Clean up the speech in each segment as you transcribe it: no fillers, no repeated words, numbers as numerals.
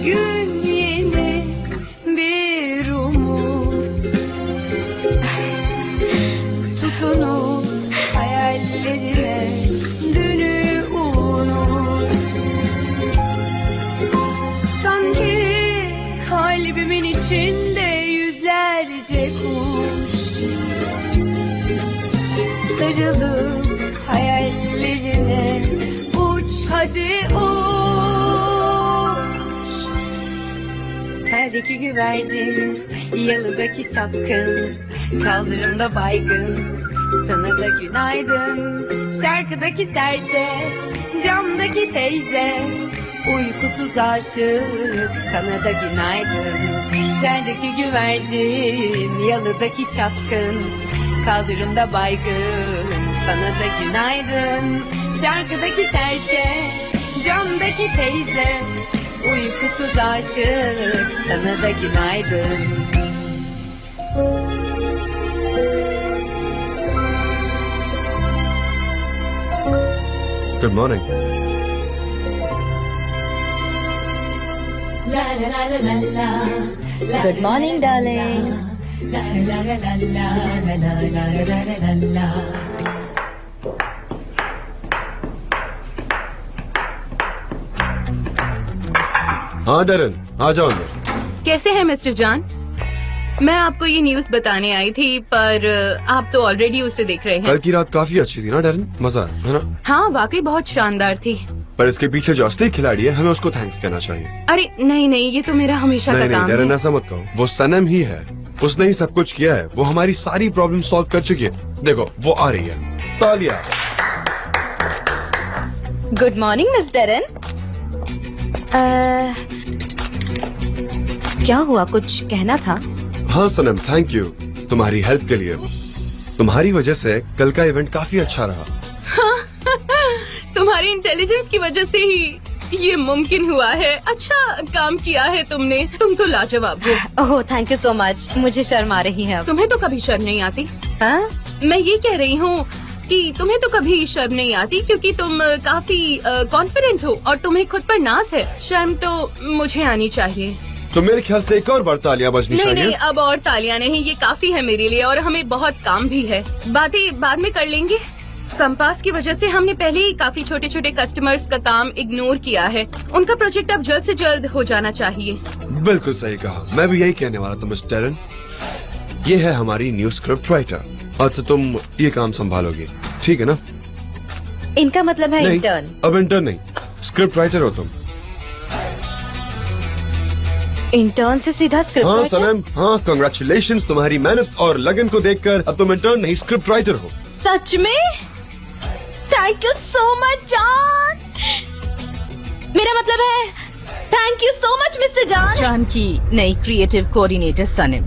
gün yeni bir umut. Tutunup hayallerine dünü unut. Sanki kalbimin içinde yüzlerce kuş sarılıp hayallerine uç hadi uç. Perdeki güvercin, yalıdaki çapkın, kaldırımda baygın, sana da günaydın. Şarkıdaki serçe, camdaki teyze, uykusuz aşık, sana da günaydın. Perdeki güvercin, yalıdaki çapkın, kaldırımda baygın, sana da günaydın. Şarkıdaki serçe, camdaki teyze, uykusuz aşık, sana da günaydın. Good morning. Good morning, darling. हाँ डरन, आ जाओ अंदर। कैसे हैं mister John? मैं आपको ये news बताने आई थी, पर आप तो ऑलरेडी उसे देख रहे हैं। कल की रात काफी अच्छी थी ना डरन, मजा आया है ना? हाँ, वाकई बहुत शानदार थी। पर इसके पीछे जो असली खिलाड़ी है, हमें उसको थैंक्स कहना चाहिए। अरे नहीं नहीं, ये तो मेरा हमेशा नहीं का नहीं काम डरन, है। ऐसा मत कहो। वो सनम ही है, उसने ही सब कुछ किया है। वो हमारी सारी प्रॉब्लम सॉल्व कर चुकी है। देखो वो आ रही है। तालिया। Good morning miss Darren. क्या हुआ, कुछ कहना था? हाँ सनम, थैंक यू तुम्हारी हेल्प के लिए। तुम्हारी वजह से कल का इवेंट काफी अच्छा रहा। तुम्हारी इंटेलिजेंस की वजह से ही ये मुमकिन हुआ है। अच्छा काम किया है तुमने, तुम तो लाजवाब हो। Oh thank you so much. मुझे शर्म आ रही है अब। तुम्हें तो कभी शर्म नहीं आती। हाँ? मैं ये कह रही हूँ कि तुम्हें तो कभी शर्म नहीं आती, क्योंकि तुम काफी कॉन्फिडेंट हो और तुम्हें खुद पर नाज है। शर्म तो मुझे आनी चाहिए। तो मेरे ख्याल से एक और बार तालियां बजनी नहीं चाहिए। नहीं, अब और तालियां नहीं, ये काफी है मेरे लिए और हमें बहुत काम भी है। बातें बाद में कर लेंगे। कंपास की वजह से हमने पहले ही काफी छोटे छोटे कस्टमर्स का काम इग्नोर किया है। उनका प्रोजेक्ट अब जल्द से जल्द हो जाना चाहिए। बिल्कुल सही कहा, मैं भी यही कहने वाला था मिस डेरन। ये है हमारी न्यू स्क्रिप्ट राइटर। आज से तुम ये काम संभालोगी, ठीक है ना? इनका मतलब है नहीं, इंटर्न। अब इंटर्न नहीं, स्क्रिप्ट राइटर हो तुम। इंटर्न से सीधा स्क्रिप्ट हाँ राइटर? सनम, हाँ कंग्रेचुलेशंस, तुम्हारी मेहनत और लगन को देखकर अब तुम इंटर्न नहीं स्क्रिप्ट राइटर हो। सच में? Thank you so much John. मेरा मतलब है thank you so much mister John. John की नई क्रिएटिव कोऑर्डिनेटर सनम,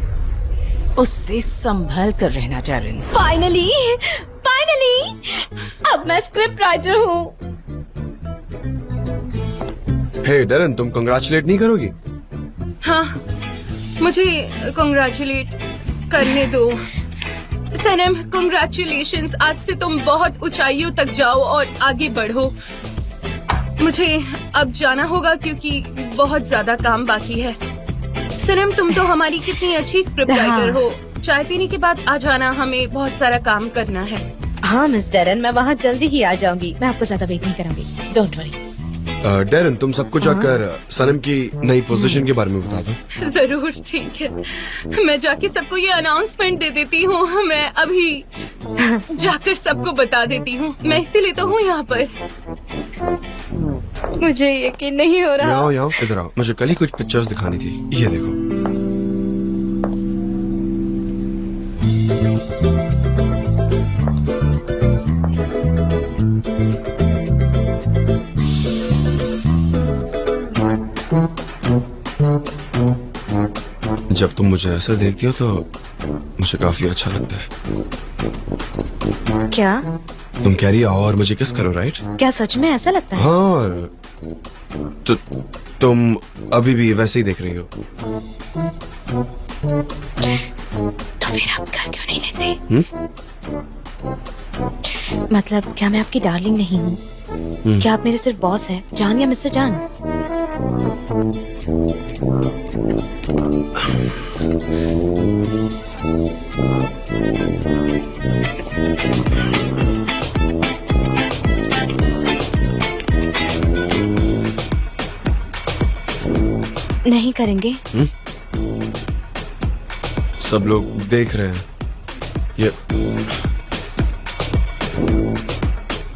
उससे संभल कर रहना डरन। फाइनली अब मैं स्क्रिप्ट राइटर हूँ। हे डरन, तुम कंग्रेचुलेट नहीं करोगी? हाँ, मुझे कंग्रेचुलेट करने दो। सनम कंग्रेचुलेशंस, आज से तुम बहुत ऊंचाइयों तक जाओ और आगे बढ़ो। मुझे अब जाना होगा क्योंकि बहुत ज्यादा काम बाकी है। सनम तुम तो हमारी कितनी अच्छी स्क्रिप्ट राइटर हो। चाय पीने के बाद आ जाना, हमें बहुत सारा काम करना है। हाँ मिस डेरन, मैं वहाँ जल्दी ही आ जाऊंगी। मैं आपको ज्यादा वेट नहीं कराऊंगी, डोंट वरी। डेरन, तुम सबको जाकर सनम की नई पोजीशन के बारे में बता दो। जरूर, ठीक है। मैं जाके सबको ये अनाउंसमेंट दे देती हूँ। मैं अभी जाकर सबको बता देती हूँ। मैं इसीलिए तो हूँ यहाँ पर। मुझे यकीन नहीं हो रहा। यहाँ इधर आओ, मुझे कल ही कुछ पिक्चर्स दिखानी थी। ये देखो। जब तुम मुझे ऐसा देखती हो तो मुझे काफी अच्छा लगता है। क्या? तुम कह रही आओ और मुझे किस करो, राइट? क्या सच में ऐसा लगता है? हाँ, तो तुम अभी भी वैसे ही देख रही हो। तो फिर आप कर क्यों नहीं लेते? मतलब क्या मैं आपकी डार्लिंग नहीं हूँ? क्या आप मेरे सिर्फ बॉस हैं, जान या मिस्टर जान? नहीं करेंगे? सब लोग देख रहे हैं। ये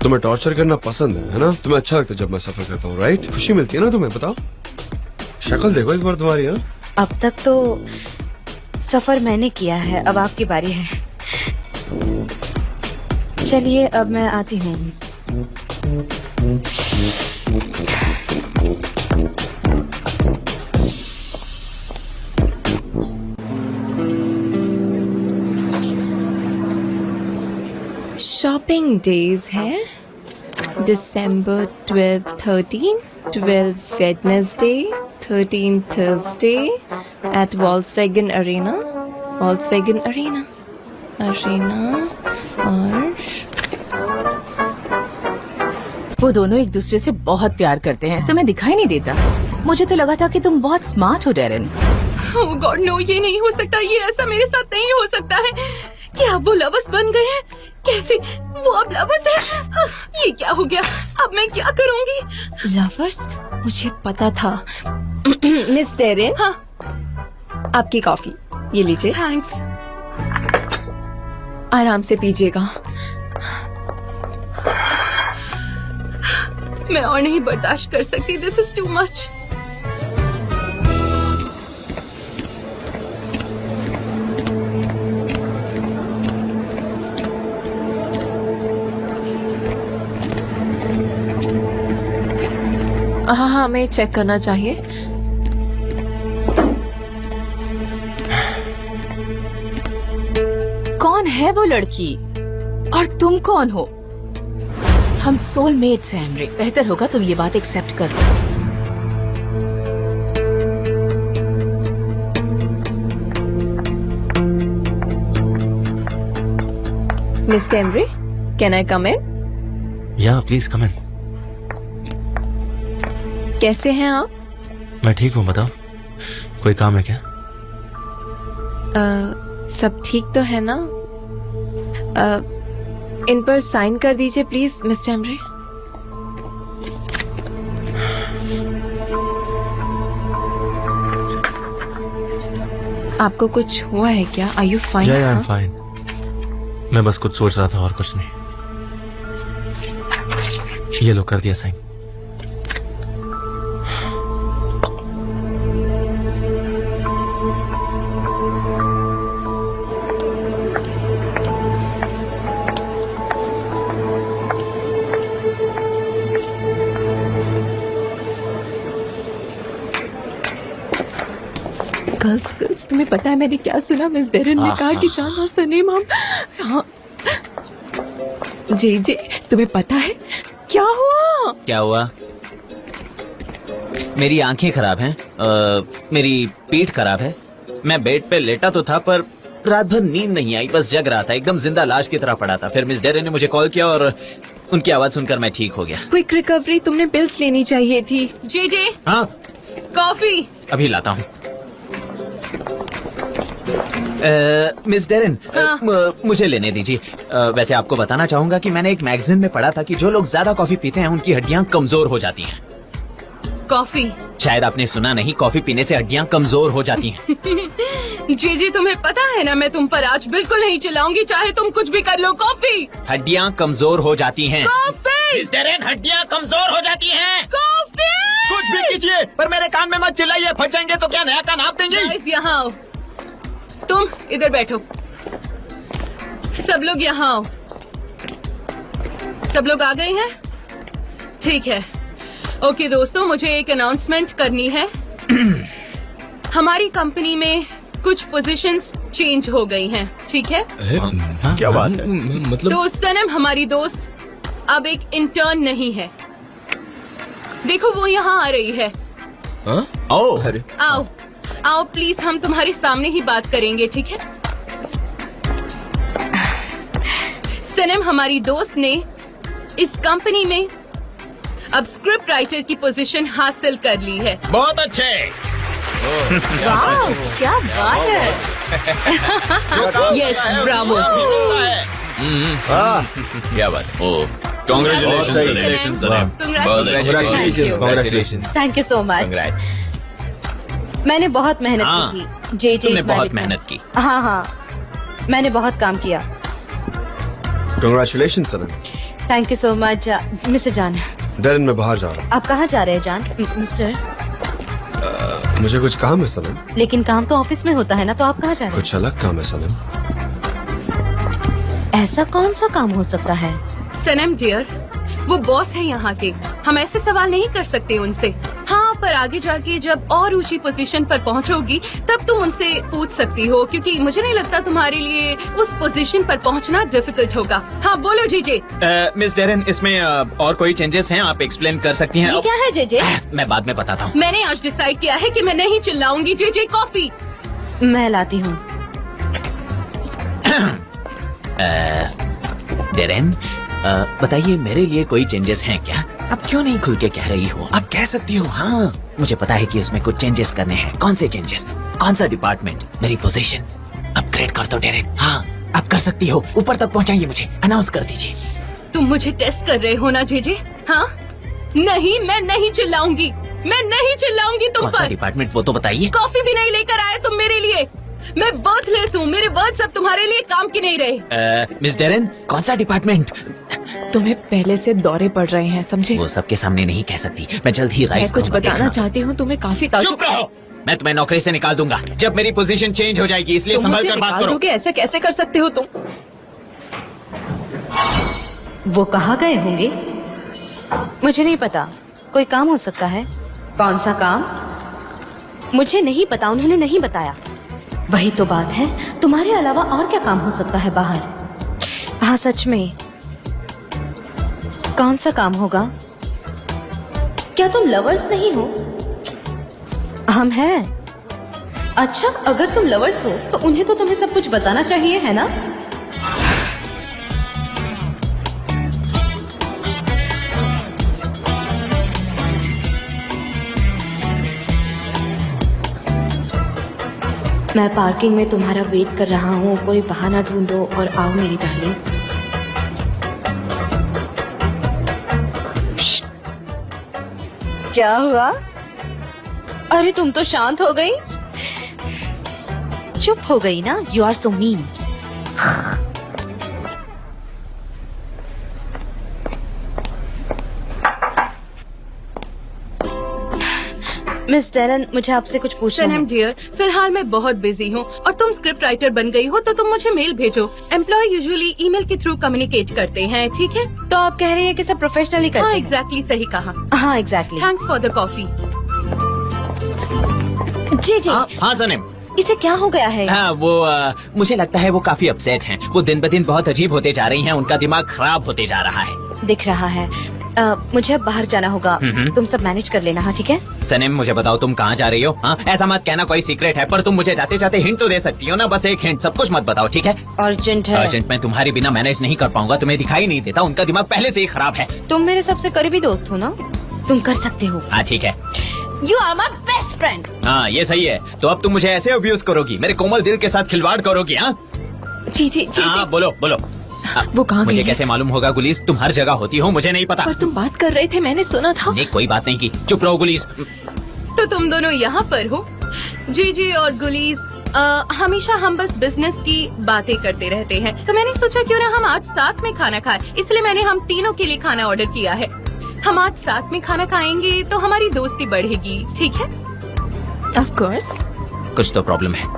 तुम्हें टॉर्चर करना पसंद है ना? तुम्हें अच्छा लगता है जब मैं सफर करता हूँ, राइट? खुशी मिलती है ना तुम्हें? बताओ, शक्ल देखो एक बार तुम्हारी। हाँ, अब तक तो सफर मैंने किया है, अब आपकी बारी है। चलिए अब मैं आती हूँ। शॉपिंग डेज है दिसंबर 12, 13, 12 Wednesday, 13 Thursday at Volkswagen Arena और वो दोनों एक दूसरे से बहुत प्यार करते हैं, तुम्हें दिखाई नहीं देता? मुझे तो लगा था कि तुम बहुत स्मार्ट हो डेरन। ओह गॉड नो, ये नहीं हो सकता, ये ऐसा मेरे साथ नहीं हो सकता है। क्या वो लवर्स बन गए हैं? कैसे वो अब लवर्स है? ये क्या हो गया? अब मैं क्या करूंगी? लवर्स? मुझे पता था। मिस डेरिन, हाँ आपकी कॉफी ये लीजिए, थैंक्स। आराम से पीजिएगा। मैं और नहीं बर्दाश्त कर सकती, दिस इज टू मच। हाँ हाँ, हमें चेक करना चाहिए। कौन है वो लड़की और तुम कौन हो? हम सोलमेट्स हैं एमरी, बेहतर होगा तुम ये बात एक्सेप्ट कर लो। मिस्टर एमरी, कैन आई कम इन? या प्लीज कम इन। कैसे हैं आप? मैं ठीक हूँ, बताओ कोई काम है क्या? सब ठीक तो है ना? इन पर साइन कर दीजिए प्लीज मिस्टर एमरी। आपको कुछ हुआ है क्या? Are you fine? या आई एम फाइन। मैं बस कुछ सोच रहा था और कुछ नहीं। ये लो, कर दिया साइन। गर्ल्स, तुम्हें पता है मैंने क्या सुना? मिस डेरिन ने कहा कि जान और सनीम हम। हाँ जी, तुम्हें पता है क्या हुआ? क्या हुआ? मेरी आंखें खराब हैं, मेरी पीठ खराब है। मैं बेड पे लेटा तो था पर रात भर नींद नहीं आई, बस जग रहा था, एकदम जिंदा लाश की तरह पड़ा था। फिर मिस डेरे ने मुझे कॉल किया और उनकी आवाज सुनकर मैं ठीक हो गया। क्विक रिकवरी, तुमने पिल्स लेनी चाहिए थी। जे हाँ कॉफी अभी लाता हूँ। मिस डेरिन, मुझे लेने दीजिए। वैसे आपको बताना चाहूंगा कि मैंने एक मैगजीन में पढ़ा था कि जो लोग ज्यादा कॉफी पीते हैं उनकी हड्डियां कमजोर हो जाती हैं। कॉफी? शायद आपने सुना नहीं, कॉफी पीने से हड्डियां कमजोर हो जाती हैं। जी तुम्हें पता है ना, मैं तुम पर आज बिल्कुल नहीं चिल्लाऊंगी, चाहे तुम कुछ भी कर लो। कॉफी? हड्डियां कमजोर हो जाती हैं। कॉफी? मिस डेरिन, हड्डियां कमजोर हो जाती हैं। कॉफी? कुछ भी कीजिए पर मेरे कान में मत चिल्लाइए, फट जाएंगे तो क्या नया कान आप देंगे? गाइस यहाँ आओ, तुम इधर बैठो। सब लोग यहाँ आओ। सब लोग आ गए हैं? ठीक है। ओके दोस्तों, मुझे एक अनाउंसमेंट करनी है। हमारी कंपनी में कुछ पोजीशंस चेंज हो गई हैं, ठीक है? क्या बात है? मतलब तो सनम हमारी दोस्त अब एक इंटर्न नहीं है। देखो वो यहाँ आ रही है। ओह, आओ आओ प्लीज, हम तुम्हारे सामने ही बात करेंगे, ठीक है? सनम हमारी दोस्त ने इस कंपनी में अब स्क्रिप्ट राइटर की पोजीशन हासिल कर ली है। बहुत अच्छे। वाह, क्या बात है। Yes, bravo. क्या बात। Oh, congratulations Sanam. Thank you so much. मैंने बहुत मेहनत हाँ, की थी। जे तुमने बहुत मेहनत की। हाँ हाँ, मैंने बहुत काम किया। Congratulations Sanam. Thank you so much mister जान। डेरन मैं बाहर जा रहा हूँ। आप कहाँ जा रहे हैं जान? मिस्टर, मुझे कुछ काम है सनम। लेकिन काम तो ऑफिस में होता है ना, तो आप कहाँ जा रहे हैं? कुछ अलग काम है सनम। ऐसा कौन सा काम हो सकता है? सनम डियर, वो बॉस है यहाँ के, हम ऐसे सवाल नहीं कर सकते उनसे। हाँ, पर आगे जाके जब और ऊंची पोजीशन पर पहुँचोगी तब तुम उनसे पूछ सकती हो, क्योंकि मुझे नहीं लगता तुम्हारे लिए उस पोजीशन पर पहुँचना डिफिकल्ट होगा। हाँ बोलो जीजे। मिस डेरन, इसमें और कोई चेंजेस हैं? आप एक्सप्लेन कर सकती हैं? ये क्या है जेजे? मैं बाद में बताता हूँ। मैंने आज डिसाइड किया है कि मैं नहीं चिल्लाऊंगी। जीजे कॉफी। मैं लाती हूँ। डेरन, बताइए मेरे लिए कोई चेंजेस हैं क्या? आप क्यों नहीं खुल के कह रही हो? आप कह सकती हो। हाँ, मुझे पता है कि इसमें कुछ चेंजेस करने हैं। कौन से चेंजेस? कौन सा डिपार्टमेंट? मेरी पोजीशन अपग्रेड कर दो डेरन। हाँ, आप कर सकती हो। ऊपर तक पहुंचाइए मुझे, अनाउंस कर दीजिए। तुम मुझे टेस्ट कर रहे हो ना जीजे? हाँ, नहीं, मैं नहीं चिल्लाऊंगी। मैं नहीं चिल्लाऊंगी तुम कौन सा पर। डिपार्टमेंट वो तो बताइए। कॉफी भी नहीं लेकर आए तुम मेरे लिए। मैं वर्थलेस हूँ। मेरे वर्ड्स अब तुम्हारे लिए काम के नहीं रहे। मिस डेरन, कौन सा डिपार्टमेंट? तुम्हें पहले से दौरे पड़ रहे हैं, समझे? वो सबके सामने नहीं कह सकती। मैं जल्द ही मैं राइस कुछ बताना चाहती हूँ तुम्हें, काफी चुप रहो। मैं तुम्हें नौकरी से निकाल दूंगा जब मेरी पोजीशन चेंज हो जाएगी, इसलिए तुम संभल मुझे कर बात निकाल करो। दोगे? ऐसा कैसे कर सकते हो तुम? वो कहाँ गए होंगे? मुझे नहीं पता, कोई काम हो सकता है। कौन सा काम? मुझे नहीं पता, उन्होंने नहीं बताया। वही तो बात है, तुम्हारे अलावा और क्या काम हो सकता है बाहर? हाँ सच में, कौन सा काम होगा? क्या तुम लवर्स नहीं हो? हम हैं। अच्छा, अगर तुम लवर्स हो तो उन्हें तो तुम्हें सब कुछ बताना चाहिए, है ना? मैं पार्किंग में तुम्हारा वेट कर रहा हूँ। कोई बहाना ढूंढो और आओ मेरी डार्लिंग। क्या हुआ? अरे तुम तो शांत हो गई। चुप हो गई ना? You are so mean. Miss Darren, मुझे आपसे कुछ पूछना है। सनम डियर, फिलहाल मैं बहुत बिजी हूँ और तुम स्क्रिप्ट राइटर बन गई हो तो तुम मुझे मेल भेजो। एम्प्लॉय यूजुअली ईमेल के थ्रू कम्युनिकेट करते हैं, ठीक है? तो आप कह रही है कि सब प्रोफेशनली करते हाँ, हैं? एग्जैक्टली सही कहा। हाँ exactly. Thanks for the coffee. जी जी। हाँ सनम। इसे क्या हो गया है? हाँ, वो मुझे लगता है वो काफी अपसेट हैं। वो दिन ब दिन बहुत अजीब होते जा रही हैं। उनका दिमाग खराब होते जा रहा है। दिख रहा है। मुझे अब बाहर जाना होगा। तुम सब मैनेज कर लेना। हाँ ठीक है। सनम, मुझे बताओ तुम कहाँ जा रही हो? हाँ, ऐसा मत कहना कोई सीक्रेट है, पर तुम मुझे जाते जाते हिंट तो दे सकती हो ना। बस एक हिंट, सब कुछ मत बताओ, ठीक है? अर्जेंट है। अर्जेंट मैं तुम्हारे बिना मैनेज नहीं कर पाऊंगा। तुम्हें दिखाई नहीं देता, उनका दिमाग पहले से ही खराब है। तुम मेरे सबसे करीबी दोस्त हो ना, तुम कर सकते हो। हाँ ठीक है। You are my best friend. हाँ ये सही है। तो अब तुम मुझे ऐसे अब्यूज करोगी, मेरे कोमल दिल के साथ खिलवाड़ करोगी? हाँ जी जी जी हाँ, जी। बोलो बोलो। वो कहाँ गई मुझे है? कैसे मालूम होगा गुलीस? तुम हर जगह होती हो, मुझे नहीं पता। पर तुम बात कर रहे थे, मैंने सुना था। नहीं, कोई बात नहीं की। चुप रहो गुलीस। तो तुम दोनों यहाँ पर हो? जी और गुलीज, हमेशा हम बस बिजनेस की बातें करते रहते हैं, तो मैंने सोचा क्यों ना हम आज साथ में खाना खाएं। इसलिए मैंने हम तीनों के लिए खाना ऑर्डर किया है। हम आज साथ में खाना खाएंगे तो हमारी दोस्ती बढ़ेगी, ठीक है? Of course. कुछ तो प्रॉब्लम है।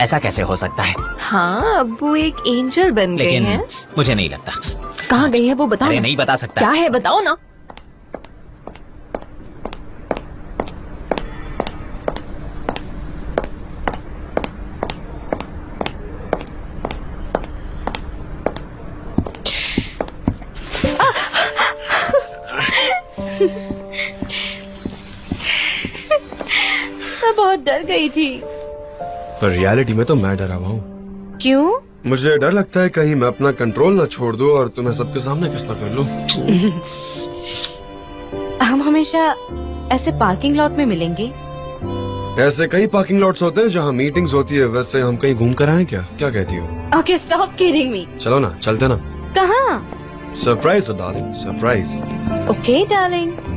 ऐसा कैसे हो सकता है? हाँ, अब वो एक एंजल बन गए लेकिन हैं। मुझे नहीं लगता। कहाँ गई है वो बताओ अरे ना। नहीं बता सकता। क्या है बताओ ना। मैं बहुत डर गई थी। पर रियलिटी में तो मैं डरा हुआ हूँ। क्यों? मुझे डर लगता है कहीं मैं अपना कंट्रोल ना छोड़ दूं और तुम्हें सबके सामने किस ना कर लूं। हमेशा ऐसे पार्किंग लॉट में मिलेंगे? ऐसे कई पार्किंग लॉट्स होते हैं जहाँ मीटिंग्स होती है, वैसे हम कहीं घूम कर आए क्या? क्या कहती हो? Okay stop kidding me. चलो ना, चलते ना। कहाँ? Surprise darling, surprise. Okay darling.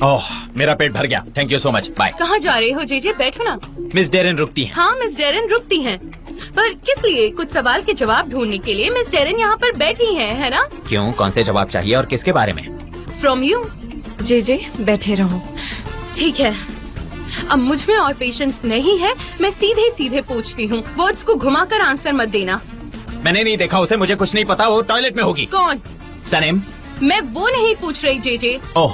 Oh, मेरा पेट भर गया। Thank you so much, bye. कहाँ जा रहे हो जेजे? बैठो ना। मिस डेरेन रुकती है। हाँ, मिस डेरेन रुकती हैं। पर किस लिए? कुछ सवाल के जवाब ढूंढने के लिए मिस डेरेन यहाँ पर बैठी हैं, है ना? क्यों? कौन से जवाब चाहिए और किसके बारे में? From you. जेजे बैठे रहो। ठीक है, अब मुझ में और पेशेंस नहीं है। मैं सीधे सीधे पूछती हूँ, वर्ड्स को घुमाकर आंसर मत देना। मैंने नहीं देखा उसे, मुझे कुछ नहीं पता। वो टॉयलेट में होगी। कौन? सनेम। मैं वो नहीं पूछ रही जेजे। ओह,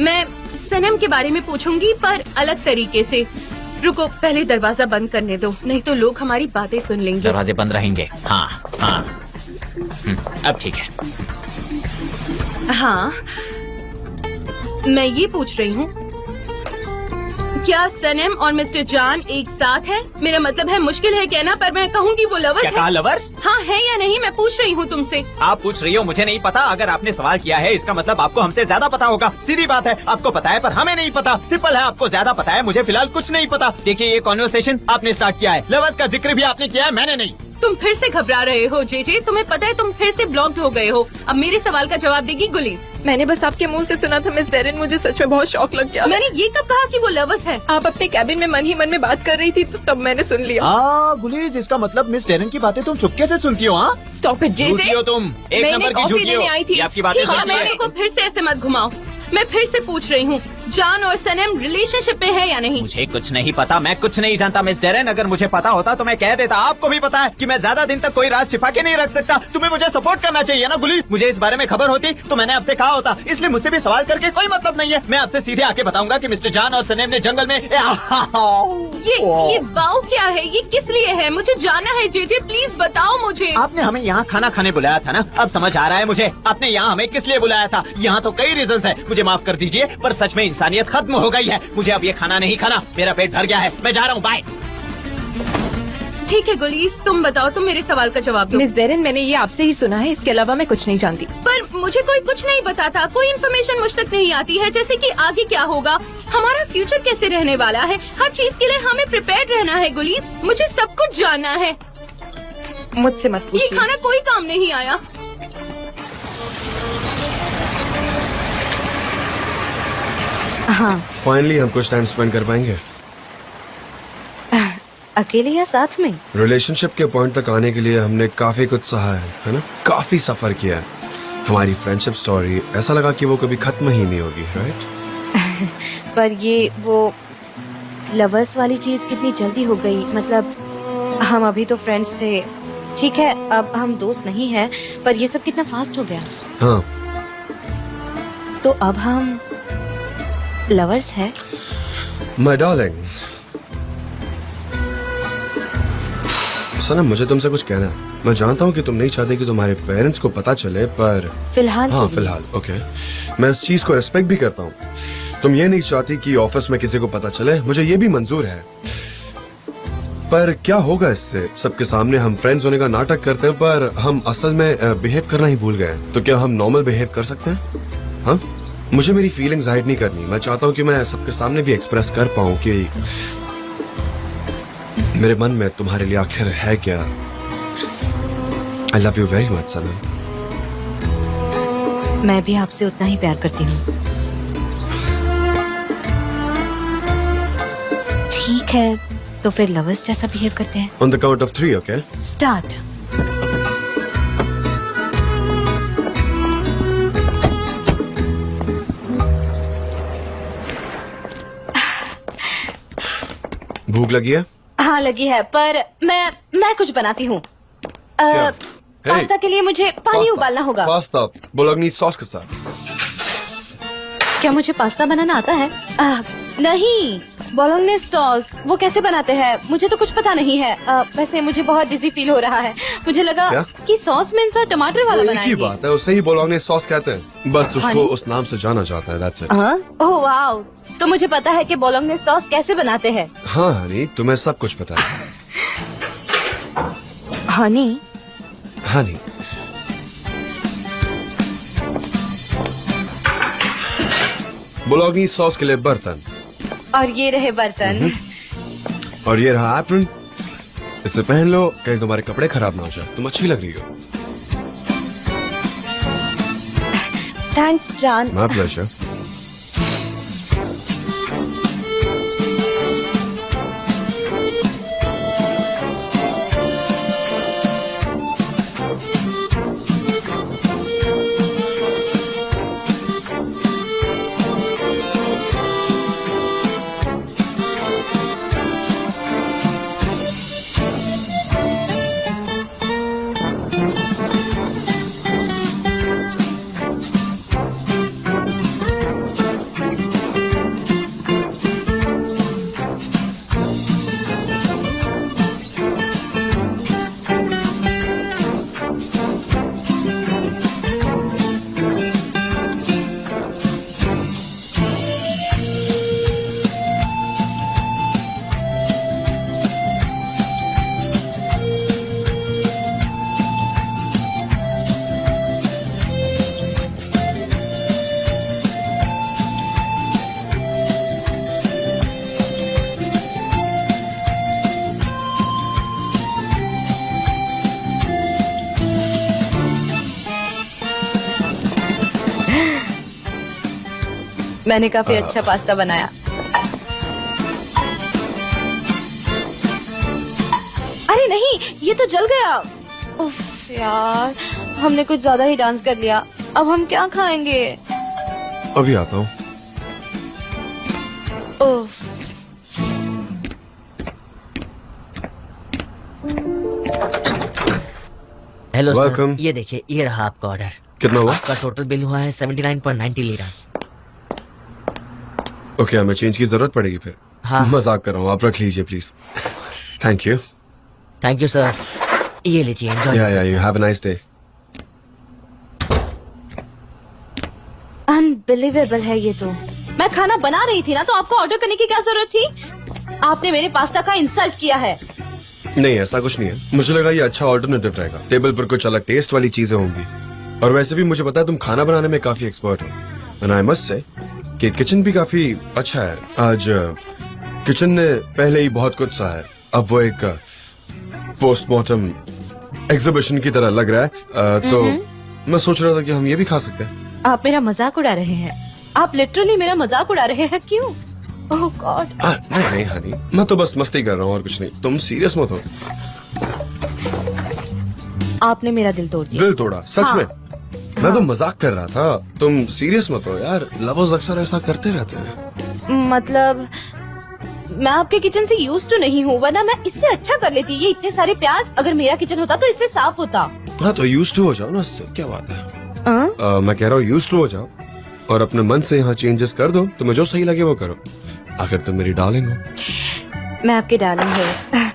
मैं सनम के बारे में पूछूंगी, पर अलग तरीके से। रुको, पहले दरवाजा बंद करने दो, नहीं तो लोग हमारी बातें सुन लेंगे। दरवाजे बंद रहेंगे। हाँ हाँ, अब ठीक है। हाँ, मैं ये पूछ रही हूँ, क्या सनम और मिस्टर जान एक साथ हैं? मेरा मतलब है, मुश्किल है कहना, पर मैं कहूँगी वो लवर्स क्या है। कहा, लवर्स? हाँ है या नहीं, मैं पूछ रही हूँ तुमसे। आप पूछ रही हो, मुझे नहीं पता। अगर आपने सवाल किया है, इसका मतलब आपको हमसे ज्यादा पता होगा। सीधी बात है, आपको पता है पर हमें नहीं पता। सिंपल है, आपको ज्यादा पता है, मुझे फिलहाल कुछ नहीं पता। देखिए, ये कॉन्वर्सेशन आपने स्टार्ट किया है, लवर्स का जिक्र भी आपने किया है, मैंने नहीं। तुम फिर से घबरा रहे हो जेजे, तुम्हें पता है तुम फिर से ब्लॉक्ड हो गए हो। अब मेरे सवाल का जवाब देगी गुलीस। मैंने बस आपके मुंह से सुना था मिस डेरेन, मुझे सच में बहुत शौक लग गया। मैंने ये कब कहा कि वो लवर्स है? आप अपने कैबिन में मन ही मन में बात कर रही थी, तो तब मैंने सुन लिया। गुलीज, इसका मतलब मिस डेरेन की बातें तुम चुपके से सुनती हो? हाँ, स्टॉप इट जेजे। झूठी हो तुम, एक मैंने नंबर की कॉफी झूठी हो। देने आई थी। ये आपकी बातें ठीक है, सुनती है। मेरे को फिर से ऐसे मत घुमाओ। मैं फिर से पूछ रही हूँ, जान और सनम रिलेशनशिप में है या नहीं? मुझे कुछ नहीं पता, मैं कुछ नहीं जानता मिस डेरेन। अगर मुझे पता होता तो मैं कह देता। आपको भी पता है कि मैं ज्यादा दिन तक कोई राज छिपा के नहीं रख सकता। तुम्हें मुझे सपोर्ट करना चाहिए ना गुलीस। मुझे इस बारे में खबर होती तो मैंने आपसे कहा होता, इसलिए मुझसे भी सवाल करके कोई मतलब नहीं है। मैं आपसे सीधे आके बताऊंगा कि मिस्टर जान और सनम ने जंगल में ये वाओ क्या है? ये किस लिए है? मुझे जाना है जेजे, प्लीज बताओ मुझे। आपने हमें यहाँ खाना खाने बुलाया था ना? अब समझ आ रहा है मुझे, आपने यहाँ हमें किस लिए बुलाया था। यहाँ तो कई रीजंस है, मुझे माफ कर दीजिए, पर सच में इंसानियत खत्म हो गई है। मुझे अब ये खाना नहीं खाना, मेरा पेट भर गया है, मैं जा रहा हूँ, बाय। ठीक है गुलीस, तुम बताओ, तुम मेरे सवाल का जवाब दो। मिस डेरेन, मैंने ये आपसे ही सुना है, इसके अलावा मैं कुछ नहीं जानती। पर मुझे कोई कुछ नहीं बताता, कोई इन्फॉर्मेशन मुझ तक नहीं आती है, जैसे कि आगे क्या होगा, हमारा फ्यूचर कैसे रहने वाला है। हर चीज के लिए हमें प्रिपेयर्ड रहना है गुलीस, मुझे सब कुछ जानना है। मुझसे मत ये पूछिए। खाना कोई काम नहीं आया। हाँ, फाइनली हम कुछ टाइम स्पेंड कर पाएंगे अकेले या साथ में? रिलेशनशिप के पॉइंट तक आने के लिए हमने काफी कुछ सहा है ना? काफी सफर किया है। हमारी फ्रेंडशिप स्टोरी ऐसा लगा कि वो कभी खत्म ही नहीं होगी, राइट? पर ये वो लवर्स वाली चीज कितनी जल्दी हो गई। मतलब हम अभी तो फ्रेंड्स थे, ठीक है, अब हम दोस्त नहीं हैं, पर ये सब कितना फास्ट हो गया। हाँ, तो अब हम लवर्स हैं? माय डार्लिंग, सनम, मुझे तुमसे कुछ कहना है। मैं जानता हूँ कि तुम नहीं चाहते कि तुम्हारे पेरेंट्स को पता चले, पर फिलहाल हाँ, फिलहाल ओके। मैं इस चीज को रिस्पेक्ट भी करता हूँ। तुम ये नहीं चाहती कि ऑफिस में किसी को पता चले, मुझे ये भी मंजूर है। पर क्या होगा इससे? सबके सामने हम फ्रेंड्स होने का नाटक करते हैं, पर हम असल में बिहेव करना ही भूल गए। तो क्या हम नॉर्मल बिहेव कर सकते हैं? हाँ, मुझे मेरी फीलिंग्स हाइड नहीं करनी। मैं चाहता हूँ कि मैं सबके सामने भी एक्सप्रेस कर पाऊँ कि मेरे मन में तुम्हारे लिए आखिर है क्या। I love you very much Sanam. मैं भी आपसे उतना ही प्यार करती हूँ। ठीक है, तो फिर लवर्स जैसा बिहेव करते हैं। On the count of 3, okay? Start. भूख लगी है? हाँ लगी है, पर मैं कुछ बनाती हूँ। क्या? पास्ता के लिए मुझे पानी पास्ता। उबालना होगा। पास्ता बोलोग्नीज सॉस के साथ। क्या मुझे पास्ता बनाना आता है? नहीं, बोलोग्नेस सॉस वो कैसे बनाते हैं? मुझे तो कुछ पता नहीं है। वैसे मुझे बहुत डिजी फील हो रहा है। मुझे लगा क्या? कि सॉस मिन्स और टमाटर वाला एक ही बनाएंगे। बात है, उसे ही बोलोग्नेस सॉस कहते हैं। बस उसको हनी? उस नाम से जाना जाता है, that's it। ओह वाओ, तो मुझे पता है कि बोलोग्नेस सॉस कैसे बनाते हैं। हाँ हनी, तुम्हें सब कुछ पता है। हनी, हनी, बोलोग्नीज सॉस के लिए बर्तन, और ये रहे बर्तन। और ये रहा एप्रन। इसे पहन लो, कहीं तुम्हारे कपड़े खराब ना हो जाए। तुम अच्छी लग रही हो। Thanks John. My pleasure. मैंने काफी अच्छा पास्ता बनाया। अरे नहीं, ये तो जल गया। उफ यार, हमने कुछ ज्यादा ही डांस कर लिया। अब हम क्या खाएंगे? अभी आता हूँ। उफ। Hello Welcome. सर, ये देखिए, ये रहा आपका ऑर्डर। कितना हुआ? आपका टोटल बिल हुआ है 79.90 लीरास। ओके, हमें चेंज की जरूरत पड़ेगी फिर। हाँ। मजाक कर रहा हूँ, आप रख लीजिए please. Thank you. Thank you sir. ये लीजिए, एंजॉय। या you have a nice day. Unbelievable है ये तो। मैं खाना बना रही थी ना, तो आपको ऑर्डर करने की क्या जरूरत थी? आपने मेरे पास्ता का इंसल्ट किया है। नहीं, ऐसा कुछ नहीं है। मुझे लगा ये अच्छा ऑल्टरनेटिव रहेगा। टेबल पर कुछ अलग टेस्ट वाली चीजें होंगी। और वैसे भी मुझे पता है तुम खाना बनाने में काफी एक्सपर्ट हो। एंड आई मस्ट से कि किचन भी काफी अच्छा है। आज किचन ने पहले ही बहुत कुछ सहा है, अब वो एक पोस्टमार्टम एग्जीबिशन की तरह लग रहा है। तो मैं सोच रहा था कि हम ये भी खा सकते हैं। आप मेरा मजाक उड़ा रहे हैं। आप लिटरली मेरा मजाक उड़ा रहे हैं। क्यों? ओह गॉड। नहीं नहीं हनी, मैं तो बस मस्ती कर रहा हूँ और कुछ नहीं। तुम सीरियस मत हो। आपने मेरा दिल तोड़ दिया। दिल तोड़ा? सच हाँ। में? मैं तो मजाक कर रहा था। तुम सीरियस मत हो यार, लवर्स अक्सर ऐसा करते रहते हैं। मतलब मैं आपके किचन से यूज टू नहीं हूँ, वरना मैं इससे अच्छा कर लेती। ये इतने सारे प्याज, अगर मेरा किचन होता तो इससे साफ होता। हाँ तो यूज टू हो जाओ ना, इससे क्या बात है। हाँ? मैं कह रहा हूँ यूज टू हो जाओ और अपने मन से यहाँ चेंजेस कर दो। तुम्हें जो सही लगे वो करो, आखिर तुम मेरी डार्लिंग हो। मैं आपकी डार्लिंग हूँ।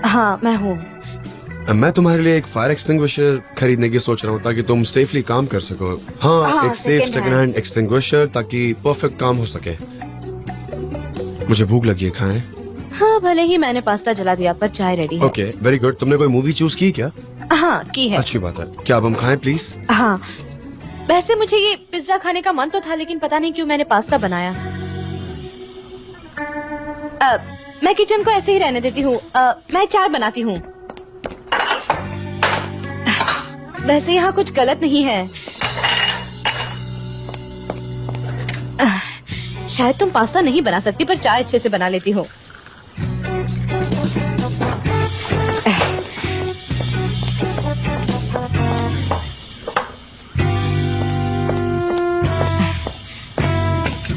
हाँ मैं हूँ। मैं तुम्हारे लिए एक फायर एक्सटिंग्विशर खरीदने की सोच रहा हूँ ताकि तुम सेफली काम कर सको। हाँ, एक सेफ सेकंड हैंड एक्सटिंग्विशर ताकि परफेक्ट काम हो सके। मुझे भूख लगी है, खाएं? हाँ भले ही मैंने पास्ता जला दिया, पर चाय रेडी है। Okay, very good. तुमने कोई मूवी चूज की क्या? हाँ की है। अच्छी बात है। क्या अब हम खाएं प्लीज? हाँ वैसे मुझे ये पिज्जा खाने का मन तो था, लेकिन पता नहीं क्यों मैंने पास्ता बनाया। मैं किचन को ऐसे ही रहने देती हूँ। मैं चाय बनाती हूँ। वैसे यहाँ कुछ गलत नहीं है। शायद तुम पास्ता नहीं बना सकती, पर चाय अच्छे से बना लेती हो।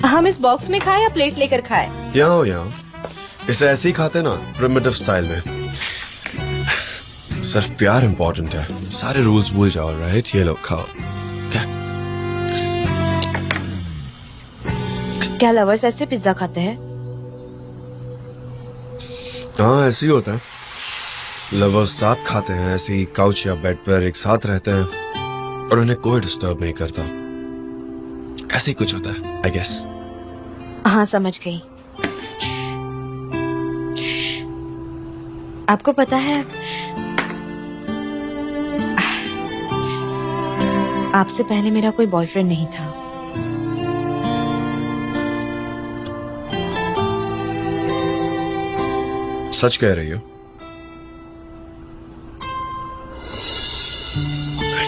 हम इस बॉक्स में खाएं या प्लेट लेकर खाएं? यहाँ इसे ऐसे ही खाते ना, प्रिमिटिव स्टाइल में। सिर्फ प्यार इम्पोर्टेंट है, सारे रूल्स भूल जाओ। राइट, ये लो खाओ। क्या क्या लवर्स ऐसे पिज्जा खाते हैं? हाँ, ऐसे ही होता है। लवर्स साथ खाते हैं, ऐसे ही काउच या बेड पर एक साथ रहते हैं और उन्हें कोई डिस्टर्ब नहीं करता। ऐसे ही कुछ होता है, आई गेस। हाँ, समझ गई। आपको पता है, आपसे पहले मेरा कोई बॉयफ्रेंड नहीं था। सच कह रही हो?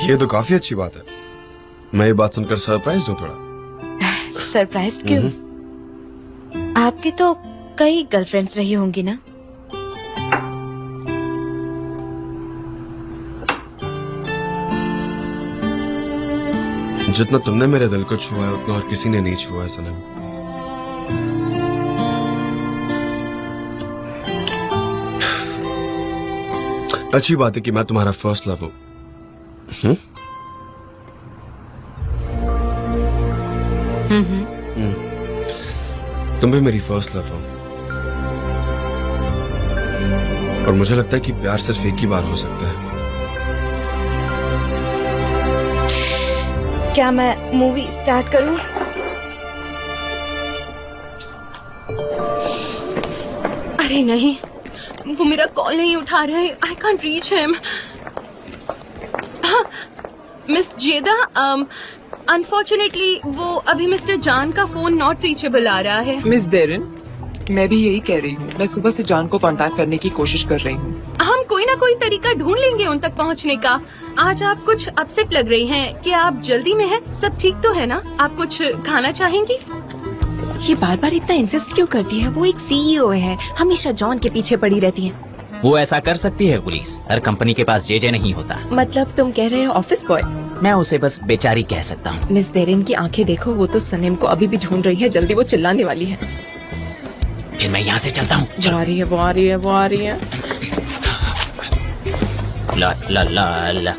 ये तो काफी अच्छी बात है। मैं ये बात सुनकर सरप्राइज हूँ थोड़ा। सरप्राइज क्यों? आपकी तो कई गर्लफ्रेंड्स रही होंगी ना? जितना तुमने मेरे दिल को छुआ है उतना और किसी ने नहीं छुआ है सनम। अच्छी बात है कि मैं तुम्हारा फर्स्ट लव हूं। तुम भी मेरी फर्स्ट लव हो और मुझे लगता है कि प्यार सिर्फ एक ही बार हो सकता है। क्या मैं मूवी स्टार्ट करूं? अरे नहीं, वो मेरा कॉल नहीं उठा रहे। I can't reach him. Miss जेदा, अनफॉर्चुनेटली वो अभी मिस्टर जान का फोन नॉट रीचेबल आ रहा है। मिस देरिन, मैं भी यही कह रही हूँ। मैं सुबह से जान को कांटेक्ट करने की कोशिश कर रही हूँ। हम कोई ना कोई तरीका ढूंढ लेंगे उन तक पहुंचने का। आज आप कुछ अपसेट लग रही हैं। क्या आप जल्दी में हैं? सब ठीक तो है ना? आप कुछ खाना चाहेंगी? ये बार बार इतना इंसिस्ट क्यों करती है? वो एक सीईओ है, हमेशा जॉन के पीछे पड़ी रहती है। वो ऐसा कर सकती है पुलिस, हर कंपनी के पास जेजे नहीं होता। मतलब तुम कह रहे हो ऑफिस बॉय? मैं उसे बस बेचारी कह सकता हूँ। मिस देरिन की आंखें देखो, वो तो सनीम को अभी भी ढूंढ रही है। जल्दी वो चिल्लाने वाली है। फिर मैं यहाँ से चलता हूँ। वो आ रही है, वो आ रही है, वो आ रही है। ला ला ला ला।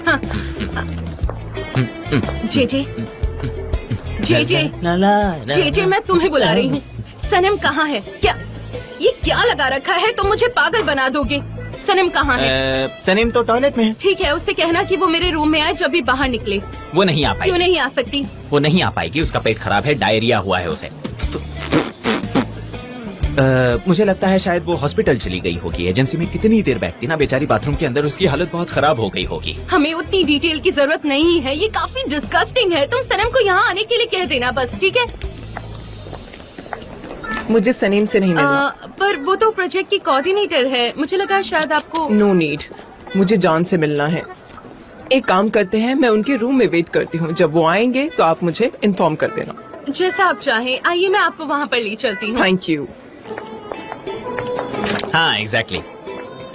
जेजे, जेजे, ला ला ला। जेजे, मैं तुम्हें बुला रही हूँ। सनम कहाँ है? क्या ये क्या लगा रखा है? तुम मुझे पागल बना दोगे। सनम कहाँ है? सनीम तो टॉयलेट में है। ठीक है, उससे कहना कि वो मेरे रूम में आए जब भी बाहर निकले। वो नहीं आ पाएगी। क्यों नहीं आ सकती? वो नहीं आ पाएगी, उसका पेट खराब है, डायरिया हुआ है उसे। मुझे लगता है शायद वो हॉस्पिटल चली गई होगी। एजेंसी में कितनी देर बैठती ना बेचारी, बाथरूम के अंदर उसकी हालत बहुत खराब हो गई होगी। हमें उतनी डिटेल की जरूरत नहीं है। ये काफी डिस्गस्टिंग है। तुम सनम को यहाँ आने के लिए कह देना बस, ठीक है? मुझे सनीम से नहीं मिलना। पर वो तो प्रोजेक्ट की कोऑर्डिनेटर है। मुझे लगा शायद आपको। नो नीड, मुझे जॉन से मिलना है। एक काम करते हैं, मैं उनके रूम में वेट करती हूँ। जब वो आएंगे तो आप मुझे इन्फॉर्म कर देना। जैसा आप चाहें। आइए, मैं आपको वहाँ पर ले चलती हूँ। Thank you. हाँ, एग्जैक्टली।